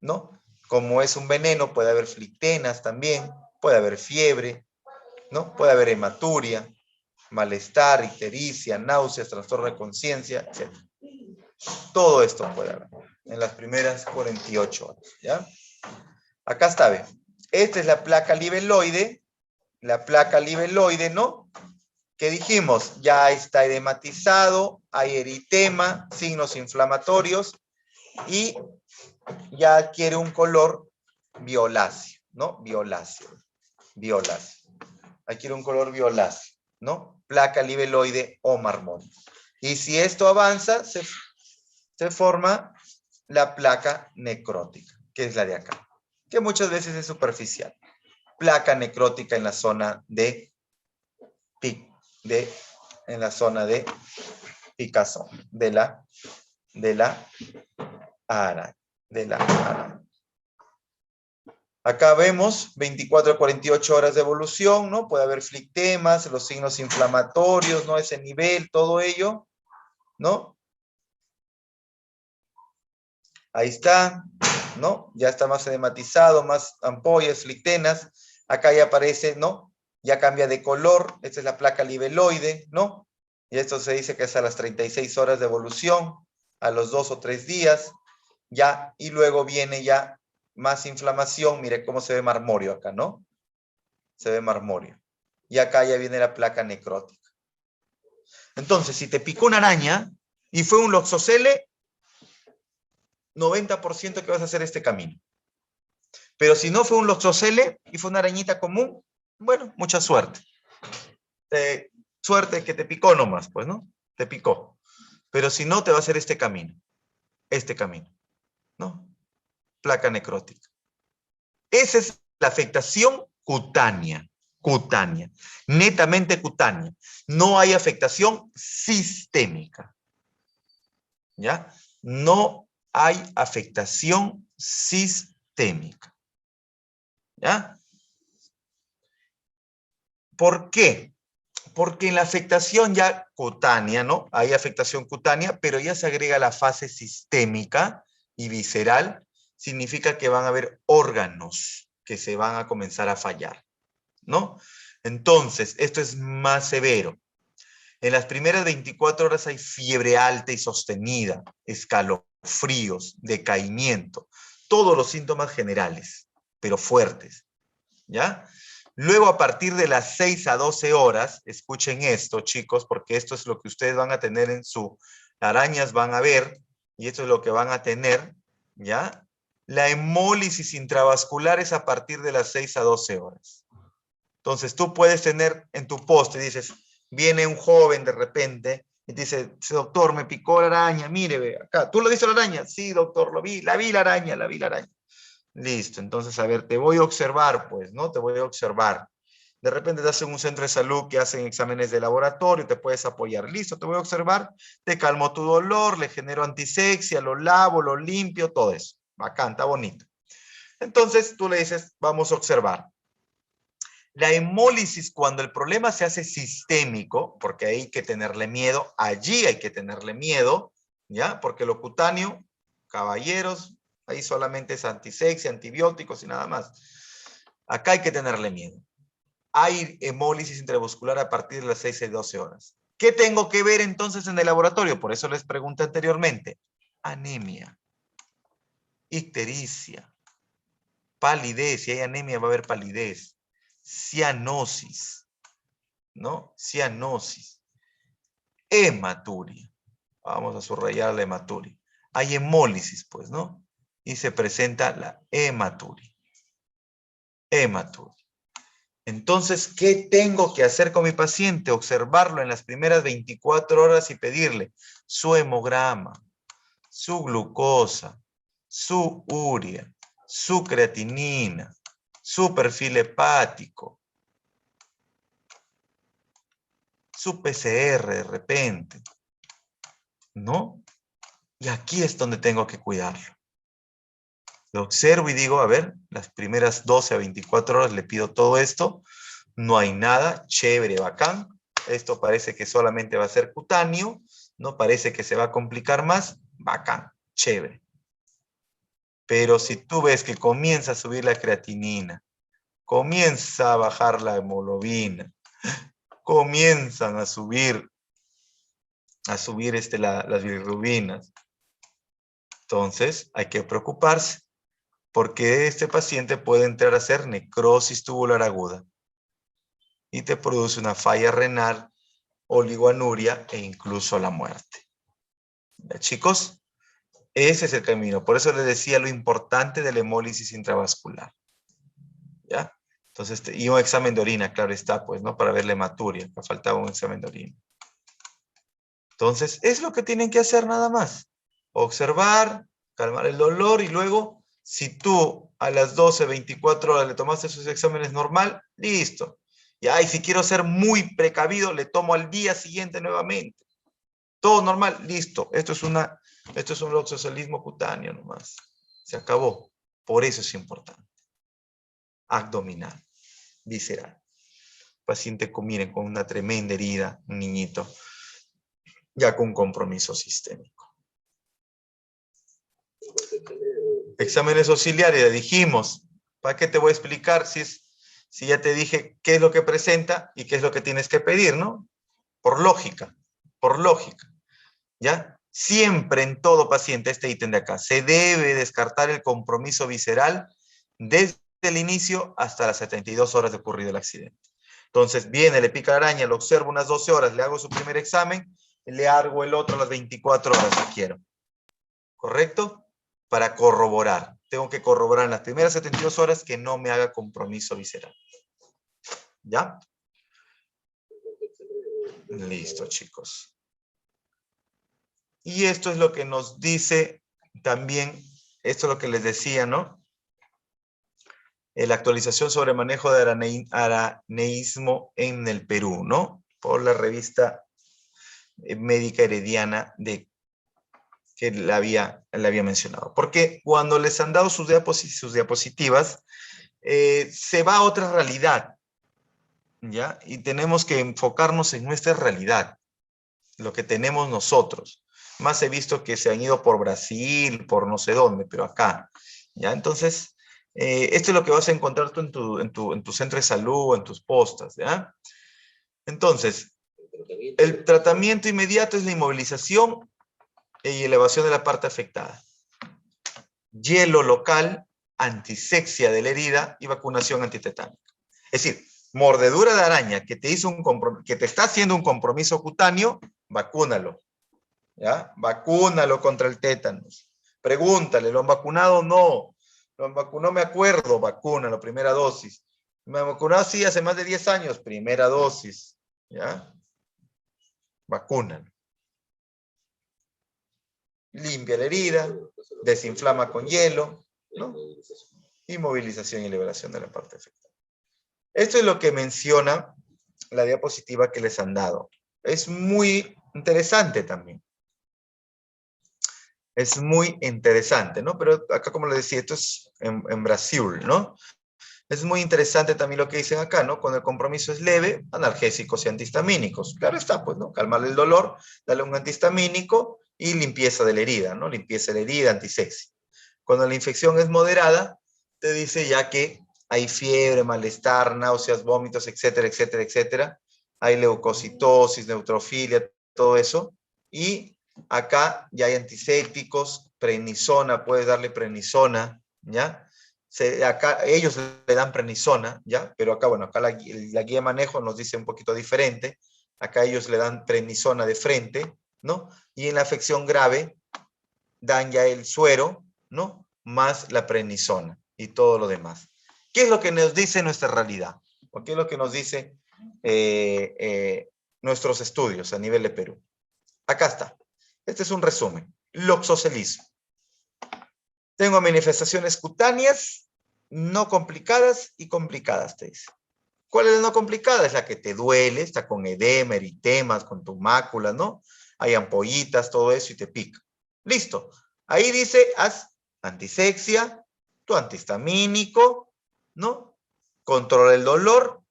¿no? Como es un veneno, puede haber flictenas también, puede haber fiebre, ¿no? Puede haber hematuria, malestar, ictericia, náuseas, trastorno de conciencia, etc. Todo esto puede haber en las primeras 48 horas, ¿ya? Acá está, ¿ve? Esta es la placa libeloide, ¿no? Que dijimos, ya está edematizado, hay eritema, signos inflamatorios y ya adquiere un color violáceo, ¿no? Violáceo. Adquiere un color violáceo, ¿no? Placa libeloide o marmórea. Y si esto avanza, se forma la placa necrótica, que es la de acá, que muchas veces es superficial. Placa necrótica en la zona de picazón de la araña. Acá vemos 24 a 48 horas de evolución, ¿no? Puede haber flictemas, los signos inflamatorios, ¿no? Ese nivel, todo ello, ¿no? Ahí está, ¿no? Ya está más edematizado, más ampollas, flictenas. Acá ya aparece, ¿no? Ya cambia de color. Esta es la placa libeloide, ¿no? Y esto se dice que es a las 36 horas de evolución, a los 2 o 3 días, ya, y luego viene ya más inflamación. Mire cómo se ve marmóreo acá, ¿no? Se ve marmóreo. Y acá ya viene la placa necrótica. Entonces, si te picó una araña y fue un loxosele, 90% que vas a hacer este camino. Pero si no fue un loxosele y fue una arañita común, bueno, mucha suerte. Suerte que te picó nomás, pues, ¿no? Te picó. Pero si no, te va a hacer este camino, ¿no? Placa necrótica. Esa es la afectación cutánea, netamente cutánea. No hay afectación sistémica, ¿ya? No hay afectación sistémica, ¿ya? ¿Por qué? Porque en la afectación ya cutánea, ¿no? Hay afectación cutánea, pero ya se agrega la fase sistémica y visceral, significa que van a haber órganos que se van a comenzar a fallar, ¿no? Entonces, esto es más severo. En las primeras 24 horas hay fiebre alta y sostenida, escalofríos, decaimiento, todos los síntomas generales, pero fuertes, ¿ya? Luego, a partir de las 6 a 12 horas, escuchen esto, chicos, porque esto es lo que ustedes van a tener en su arañas, van a ver, y esto es lo que van a tener, ¿ya? La hemólisis intravascular es a partir de las 6 a 12 horas. Entonces, tú puedes tener en tu poste, dices, viene un joven de repente Y te dice, doctor, me picó la araña, mire, ve, acá. ¿Tú lo viste la araña? Sí, doctor, lo vi, la vi la araña, la vi la araña. Listo, entonces, a ver, te voy a observar, pues, ¿no? Te voy a observar. De repente te hacen un centro de salud que hacen exámenes de laboratorio, te puedes apoyar. Listo, te voy a observar, te calmo tu dolor, le genero antisexia, lo lavo, lo limpio, todo eso. Bacán, está bonito. Entonces, tú le dices, vamos a observar. La hemólisis, cuando el problema se hace sistémico, porque hay que tenerle miedo, allí hay que tenerle miedo, ¿ya? Porque lo cutáneo, caballeros, ahí solamente es antisexia, antibióticos y nada más. Acá hay que tenerle miedo. Hay hemólisis intravascular a partir de las 6 y 12 horas. ¿Qué tengo que ver entonces en el laboratorio? Por eso les pregunté anteriormente. Anemia, ictericia, palidez. Si hay anemia va a haber palidez. Cianosis, ¿no? Cianosis. Hematuria. Vamos a subrayar la hematuria. Hay hemólisis, pues, ¿no? Y se presenta la hematuria. Hematuria. Entonces, ¿qué tengo que hacer con mi paciente? Observarlo en las primeras 24 horas y pedirle su hemograma, su glucosa, su urea, su creatinina, su perfil hepático, su PCR de repente, ¿no? Y aquí es donde tengo que cuidarlo. Lo observo y digo, a ver, las primeras 12 a 24 horas le pido todo esto, no hay nada, chévere, bacán. Esto parece que solamente va a ser cutáneo, no parece que se va a complicar más, bacán, chévere. Pero si tú ves que comienza a subir la creatinina, comienza a bajar la hemoglobina, comienzan a subir las bilirrubinas, entonces hay que preocuparse, porque este paciente puede entrar a hacer necrosis tubular aguda y te produce una falla renal, oligoanuria e incluso la muerte. ¿Ya, chicos? Ese es el camino. Por eso les decía lo importante de la hemólisis intravascular. ¿Ya? Entonces, y un examen de orina, claro está, pues, ¿no? Para ver la hematuria, que faltaba un examen de orina. Entonces, es lo que tienen que hacer nada más. Observar, calmar el dolor y luego, si tú a las 12, 24 horas le tomaste sus exámenes normal, listo. Ya, y si quiero ser muy precavido, le tomo al día siguiente nuevamente. Todo normal, listo. Esto es un loxoscelismo cutáneo nomás. Se acabó. Por eso es importante. Abdominal, visceral. Paciente, miren, con una tremenda herida, un niñito, ya con compromiso sistémico. Exámenes auxiliares, ya dijimos. ¿Para qué te voy a explicar si ya te dije qué es lo que presenta y qué es lo que tienes que pedir, ¿no? Por lógica, ¿ya? Siempre en todo paciente, este ítem de acá, se debe descartar el compromiso visceral desde el inicio hasta las 72 horas de ocurrido el accidente. Entonces, viene, le pica la araña, lo observo unas 12 horas, le hago su primer examen, le hago el otro a las 24 horas si quiero. ¿Correcto? Para corroborar. Tengo que corroborar en las primeras 72 horas que no me haga compromiso visceral. ¿Ya? Listo, chicos. Y esto es lo que nos dice también, esto es lo que les decía, ¿no? La actualización sobre manejo de araneísmo en el Perú, ¿no? Por la revista médica herediana que la había mencionado. Porque cuando les han dado sus diapositivas, se va a otra realidad, ¿ya? Y tenemos que enfocarnos en nuestra realidad, lo que tenemos nosotros. Más he visto que se han ido por Brasil, por no sé dónde, pero acá, ¿ya? Entonces, esto es lo que vas a encontrar tú en tu centro de salud, en tus postas, ¿ya? Entonces, el tratamiento inmediato es la inmovilización y elevación de la parte afectada. Hielo local, antisexia de la herida y vacunación antitetánica. Es decir, mordedura de araña que te está haciendo un compromiso cutáneo, vacúnalo. ¿Ya? Vacúnalo contra el tétanos. Pregúntale, ¿lo han vacunado o no? Lo han vacunado, me acuerdo, vacúnalo, primera dosis. Me vacunado sí hace más de 10 años, primera dosis. ¿Ya? Vacúnalo. limpia la herida, desinflama con hielo, ¿no? Inmovilización y liberación de la parte afectada. Esto es lo que menciona la diapositiva que les han dado. Es muy interesante también. Es muy interesante, ¿no? Pero acá, como les decía, esto es en Brasil, ¿no? Es muy interesante también lo que dicen acá, ¿no? Cuando el compromiso es leve, analgésicos y antihistamínicos. Claro está, pues, ¿no? Calmar el dolor, darle un antihistamínico y limpieza de la herida, ¿no? Limpieza de la herida, antisexia. Cuando la infección es moderada, te dice ya que hay fiebre, malestar, náuseas, vómitos, etcétera, etcétera, etcétera. Hay leucocitosis, neutrofilia, todo eso. Y acá ya hay antisépticos, prednisona, puedes darle prednisona, ¿ya? Acá ellos le dan prednisona, ¿ya? Pero acá, bueno, acá la guía de manejo nos dice un poquito diferente. Acá ellos le dan prednisona de frente, ¿no? Y en la afección grave dan ya el suero, ¿no? Más la prednisona y todo lo demás. ¿Qué es lo que nos dice nuestra realidad? ¿O qué es lo que nos dice nuestros estudios a nivel de Perú? Acá está. Este es un resumen. Loxocelismo. Tengo manifestaciones cutáneas no complicadas y complicadas, te dice. ¿Cuál es la no complicada? Es la que te duele, está con edema, eritemas, con tu mácula, ¿no? Hay ampollitas, todo eso y te pica. Listo. Ahí dice, haz antisexia, tu antihistamínico, ¿no? Controla el dolor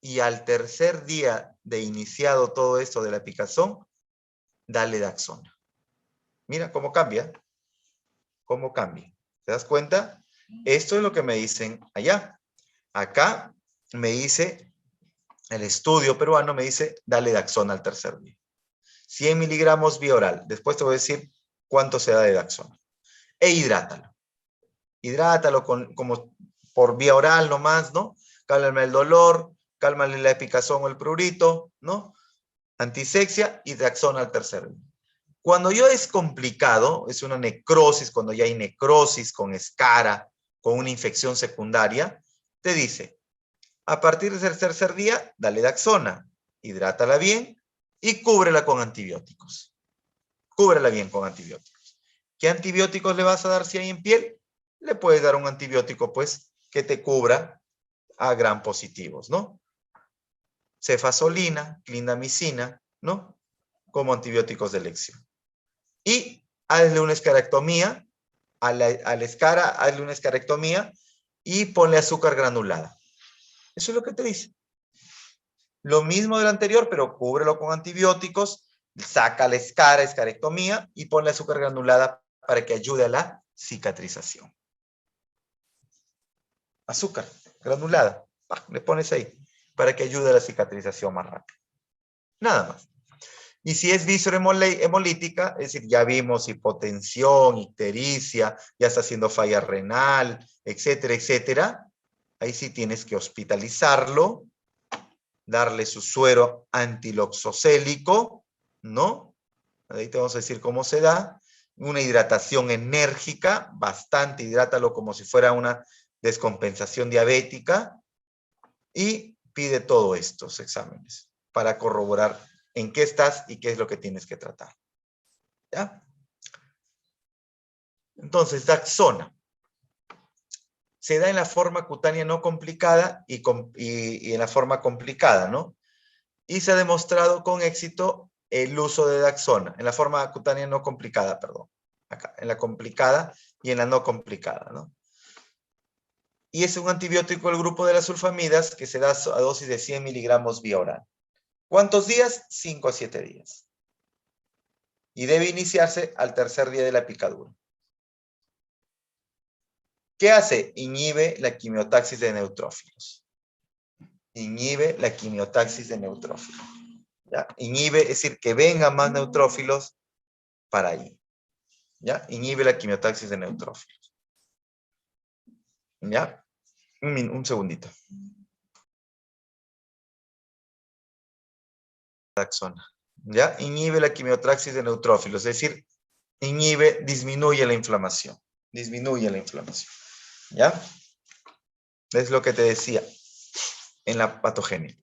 y al tercer día de iniciado todo esto de la picazón, dale Daxona. Mira cómo cambia. ¿Cómo cambia? ¿Te das cuenta? Esto es lo que me dicen allá. Acá me dice, el estudio peruano me dice, dale Daxona al tercer día. 100 miligramos vía oral. Después te voy a decir cuánto se da de Daxona. E hidrátalo. Hidrátalo como por vía oral nomás, ¿no? Cálmale el dolor, cálmale la picazón o el prurito, ¿no? Antisexia y Daxona al tercer día. Cuando ya es complicado, es una necrosis, cuando ya hay necrosis con escara, con una infección secundaria, te dice, a partir del tercer día, dale Daxona, hidrátala bien y cúbrela con antibióticos. Cúbrela bien con antibióticos. ¿Qué antibióticos le vas a dar si hay en piel? Le puedes dar un antibiótico, pues, que te cubra a gram positivos, ¿no? Cefazolina, clindamicina, ¿no? Como antibióticos de elección. Y hazle una escarectomía, a la escara hazle una escarectomía y ponle azúcar granulada. Eso es lo que te dice. Lo mismo del anterior, pero cúbrelo con antibióticos, saca la escara, escarectomía y ponle azúcar granulada para que ayude a la cicatrización. Azúcar granulada, le pones ahí para que ayude a la cicatrización más rápido. Nada más. Y si es viscohemolítica, es decir, ya vimos hipotensión, ictericia, ya está haciendo falla renal, etcétera, etcétera, ahí sí tienes que hospitalizarlo, darle su suero antiloxocélico, ¿no? Ahí te vamos a decir cómo se da. Una hidratación enérgica, bastante, hidrátalo como si fuera una descompensación diabética y pide todos estos exámenes para corroborar en qué estás y qué es lo que tienes que tratar. ¿Ya? Entonces, Daxona se da en la forma cutánea no complicada y en la forma complicada, ¿no? Y se ha demostrado con éxito el uso de Daxona, en la forma cutánea no complicada, perdón. Acá, en la complicada y en la no complicada, ¿no? Y es un antibiótico del grupo de las sulfamidas que se da a dosis de 100 miligramos vía oral. ¿Cuántos días? 5 a 7 días. Y debe iniciarse al tercer día de la picadura. ¿Qué hace? Inhibe la quimiotaxis de neutrófilos. Inhibe la quimiotaxis de neutrófilos. ¿Ya? Inhibe, es decir, que vengan más neutrófilos para ahí. ¿Ya? Inhibe la quimiotaxis de neutrófilos. ¿Ya? Un segundito. Daxona. ¿Ya? Inhibe la quimiotaxis de neutrófilos, es decir, disminuye la inflamación. Disminuye la inflamación. ¿Ya? Es lo que te decía en la patogenia.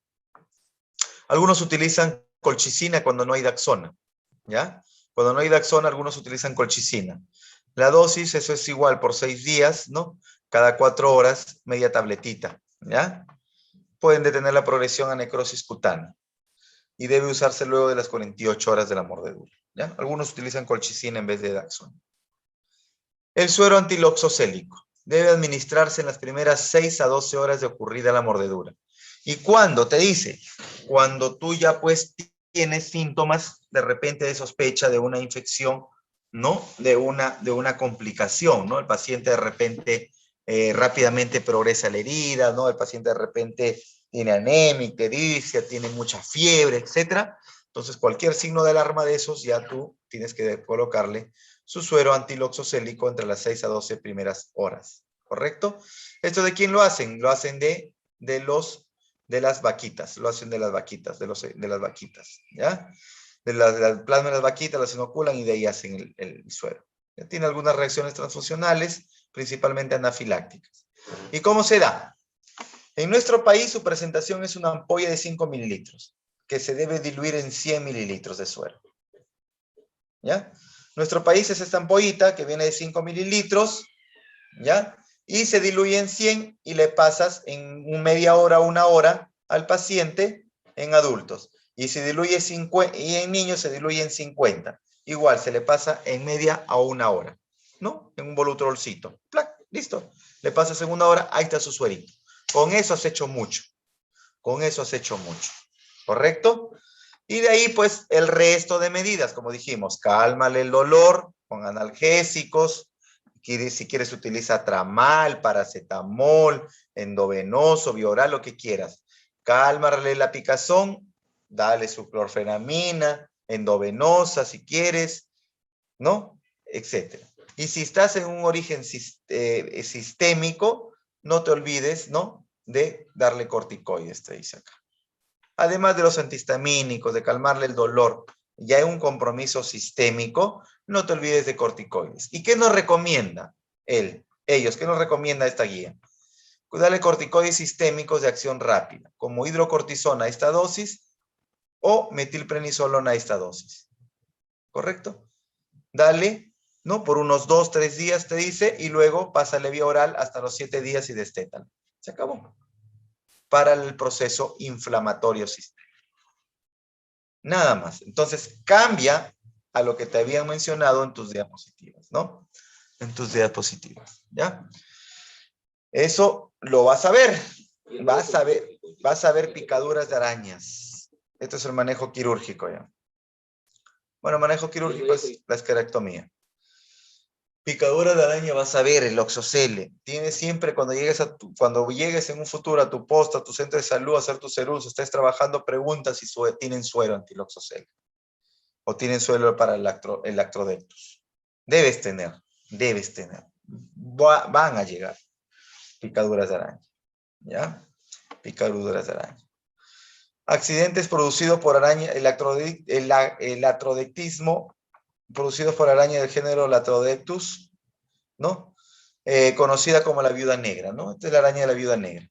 Algunos utilizan colchicina cuando no hay Daxona, ¿ya? Cuando no hay Daxona, algunos utilizan colchicina. La dosis, eso es igual por 6 días, ¿no? Cada 4 horas, media tabletita, ¿ya? Pueden detener la progresión a necrosis cutánea y debe usarse luego de las 48 horas de la mordedura, ¿ya? Algunos utilizan colchicina en vez de Daxona. El suero antiloxocélico debe administrarse en las primeras 6 a 12 horas de ocurrida la mordedura. ¿Y cuándo? Te dice, cuando tú ya pues tienes síntomas de repente de sospecha de una infección, ¿no? De una complicación, ¿no? El paciente de repente rápidamente progresa la herida, ¿no? El paciente de repente tiene anemia, ictericia, tiene mucha fiebre, etcétera. Entonces, cualquier signo de alarma de esos, ya tú tienes que colocarle su suero antiloxocélico entre las 6 a 12 primeras horas, ¿correcto? ¿Esto de quién lo hacen? Lo hacen de las vaquitas, lo hacen de las vaquitas, de las vaquitas, ¿ya? Del plasma de las vaquitas, las inoculan y de ahí hacen el suero. Ya tiene algunas reacciones transfusionales, principalmente anafilácticas. ¿Y cómo se da? En nuestro país su presentación es una ampolla de 5 mililitros, que se debe diluir en 100 mililitros de suero. ¿Ya? Nuestro país es esta ampollita que viene de 5 mililitros, ¿ya? Y se diluye en 100 y le pasas en media hora, una hora al paciente en adultos. Y se diluye y en niños se diluye en 50. Igual, se le pasa en media a una hora, ¿no? En un volutrolcito. ¡Plac! Listo. Le pasas en una hora, ahí está su suerito. Con eso has hecho mucho. Con eso has hecho mucho. ¿Correcto? Y de ahí, pues, el resto de medidas, como dijimos, cálmale el dolor con analgésicos. Si quieres, utiliza tramal, paracetamol, endovenoso, bioral, lo que quieras. Cálmale la picazón, dale su clorfenamina, endovenosa si quieres, ¿no? Etcétera. Y si estás en un origen sistémico, no te olvides, ¿no? De darle corticoides, te dice acá. Además de los antihistamínicos, de calmarle el dolor, ya hay un compromiso sistémico, no te olvides de corticoides. ¿Y qué nos recomienda ellos? ¿Qué nos recomienda esta guía? Darle corticoides sistémicos de acción rápida, como hidrocortisona a esta dosis o metilprednisolona a esta dosis. ¿Correcto? Dale, ¿no? Por unos 2, 3 días te dice, y luego pásale vía oral hasta los 7 días y destétalo. Se acabó. Para el proceso inflamatorio sistémico. Nada más. Entonces, cambia a lo que te habían mencionado en tus diapositivas, ¿no? En tus diapositivas, ¿ya? Eso lo vas a ver. Vas a ver picaduras de arañas. Esto es el manejo quirúrgico, ¿ya? Bueno, manejo quirúrgico es la esquerectomía. Picadura de araña vas a ver el oxocele. Tienes siempre cuando llegues en un futuro a tu posta, a tu centro de salud, a hacer tu ceruso, estés trabajando, pregunta si tienen suero antiloxocele o tienen suero para el lactrodectus. Debes tener. Van a llegar picaduras de araña. ¿Ya? Picaduras de araña. Accidentes producidos por araña, el latrodectismo producidos por araña del género Latrodectus, ¿no? Conocida como la viuda negra, ¿no? Esta es la araña de la viuda negra.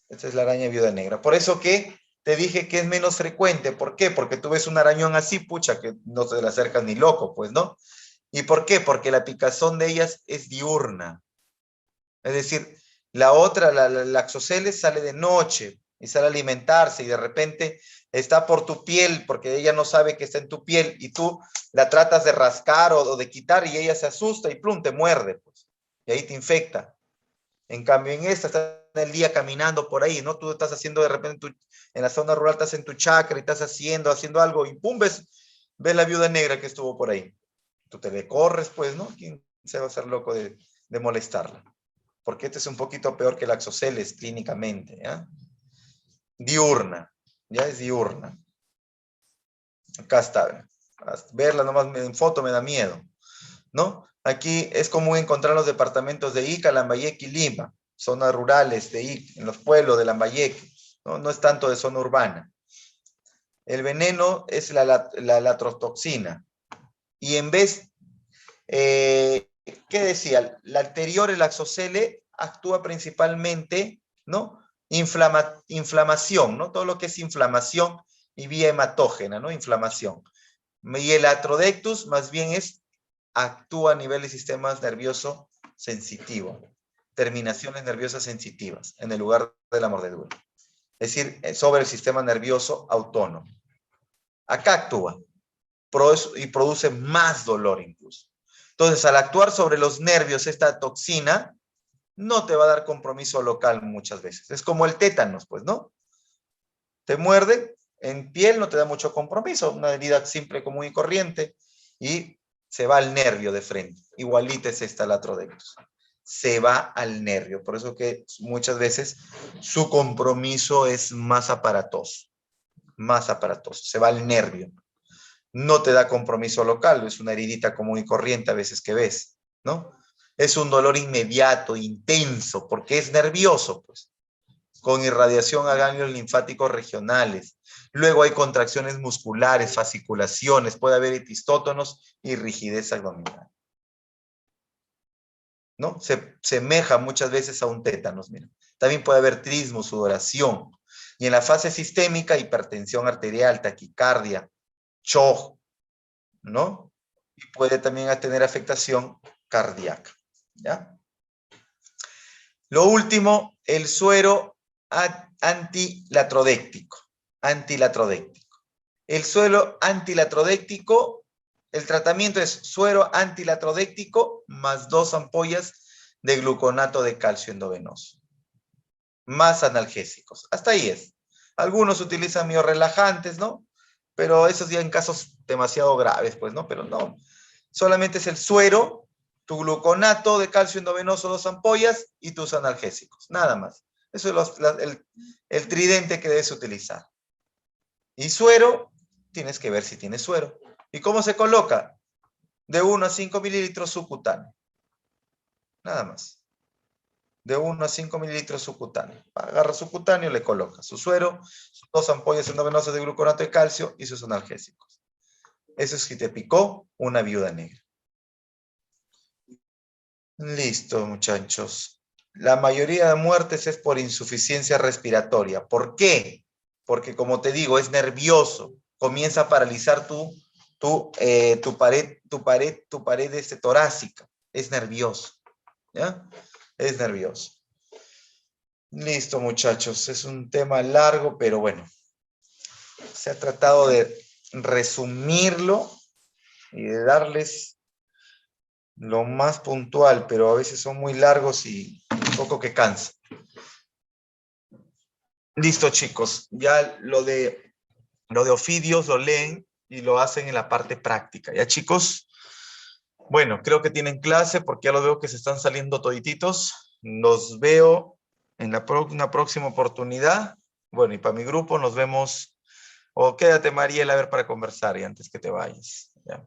Esta es la araña de viuda negra. Por eso que te dije que es menos frecuente. ¿Por qué? Porque tú ves un arañón así, pucha, que no te le acercas ni loco, pues, ¿no? ¿Y por qué? Porque la picazón de ellas es diurna. Es decir, la otra, la axoceles, sale de noche y sale a alimentarse y de repente está por tu piel porque ella no sabe que está en tu piel y tú la tratas de rascar o de quitar y ella se asusta y plum, te muerde, pues. Y ahí te infecta. En cambio, en esta estás el día caminando por ahí, ¿no? Tú estás haciendo de repente en la zona rural, estás en tu chacra y estás haciendo algo y pum, ves la viuda negra que estuvo por ahí. Tú te le corres, pues, ¿no? ¿Quién se va a hacer loco de molestarla? Porque este es un poquito peor que la axoceles clínicamente, ¿ya? Diurna, ya es diurna. Acá está, verla nomás en foto me da miedo, ¿no? Aquí es común encontrar los departamentos de Ica, Lambayeque y Lima, zonas rurales de Ica, en los pueblos de Lambayeque, ¿no? No es tanto de zona urbana. El veneno es la latrotoxina. Y en vez, ¿qué decía? La anterior, el axocele, actúa principalmente, ¿no? Inflamación, ¿no? Todo lo que es inflamación y vía hematógena, ¿no? Inflamación. Y el atrodectus más bien actúa a nivel del sistema nervioso sensitivo. Terminaciones nerviosas sensitivas en el lugar de la mordedura. Es decir, sobre el sistema nervioso autónomo. Acá actúa y produce más dolor incluso. Entonces, al actuar sobre los nervios esta toxina, no te va a dar compromiso local muchas veces. Es como el tétanos, pues, ¿no? Te muerde, en piel no te da mucho compromiso, una herida simple, común y corriente, y se va al nervio de frente. Igualita es esta la atrodectus. Se va al nervio, por eso que muchas veces su compromiso es más aparatoso, se va al nervio. No te da compromiso local, es una heridita común y corriente a veces que ves, ¿no? Es un dolor inmediato, intenso, porque es nervioso, pues, con irradiación a ganglios linfáticos regionales. Luego hay contracciones musculares, fasciculaciones, puede haber epistótonos y rigidez abdominal, ¿no? Se semeja muchas veces a un tétanos, mira. También puede haber trismo, sudoración. Y en la fase sistémica, hipertensión arterial, taquicardia, shock, ¿no? Y puede también tener afectación cardíaca, ¿ya? Lo último, el suero antilatrodéctico. El suero antilatrodéctico, el tratamiento es suero antilatrodéctico más 2 ampollas de gluconato de calcio endovenoso. Más analgésicos. Hasta ahí es. Algunos utilizan miorrelajantes, ¿no? Pero esos ya en casos demasiado graves, pues, ¿no? Pero no. Solamente es el suero, tu gluconato de calcio endovenoso, 2 ampollas y tus analgésicos. Nada más. Eso es el tridente que debes utilizar. Y suero, tienes que ver si tienes suero. ¿Y cómo se coloca? De 1 a 5 mililitros subcutáneo. Nada más. De 1 a 5 mililitros subcutáneo. Agarra subcutáneo, le coloca su suero, sus 2 ampollas endovenosas de gluconato de calcio y sus analgésicos. Eso es si te picó una viuda negra. Listo, muchachos. La mayoría de muertes es por insuficiencia respiratoria. ¿Por qué? Porque, como te digo, es nervioso. Comienza a paralizar tu pared torácica. Es nervioso. ¿Ya? Es nervioso. Listo, muchachos. Es un tema largo, pero bueno. Se ha tratado de resumirlo y de darles lo más puntual, pero a veces son muy largos y un poco que cansa. Listo, chicos. Ya lo de Ofidios lo leen y lo hacen en la parte práctica. ¿Ya, chicos? Bueno, creo que tienen clase porque ya lo veo que se están saliendo todititos. Los veo en una próxima oportunidad. Bueno, y para mi grupo nos vemos. O quédate, Mariela, a ver para conversar y antes que te vayas. Ya,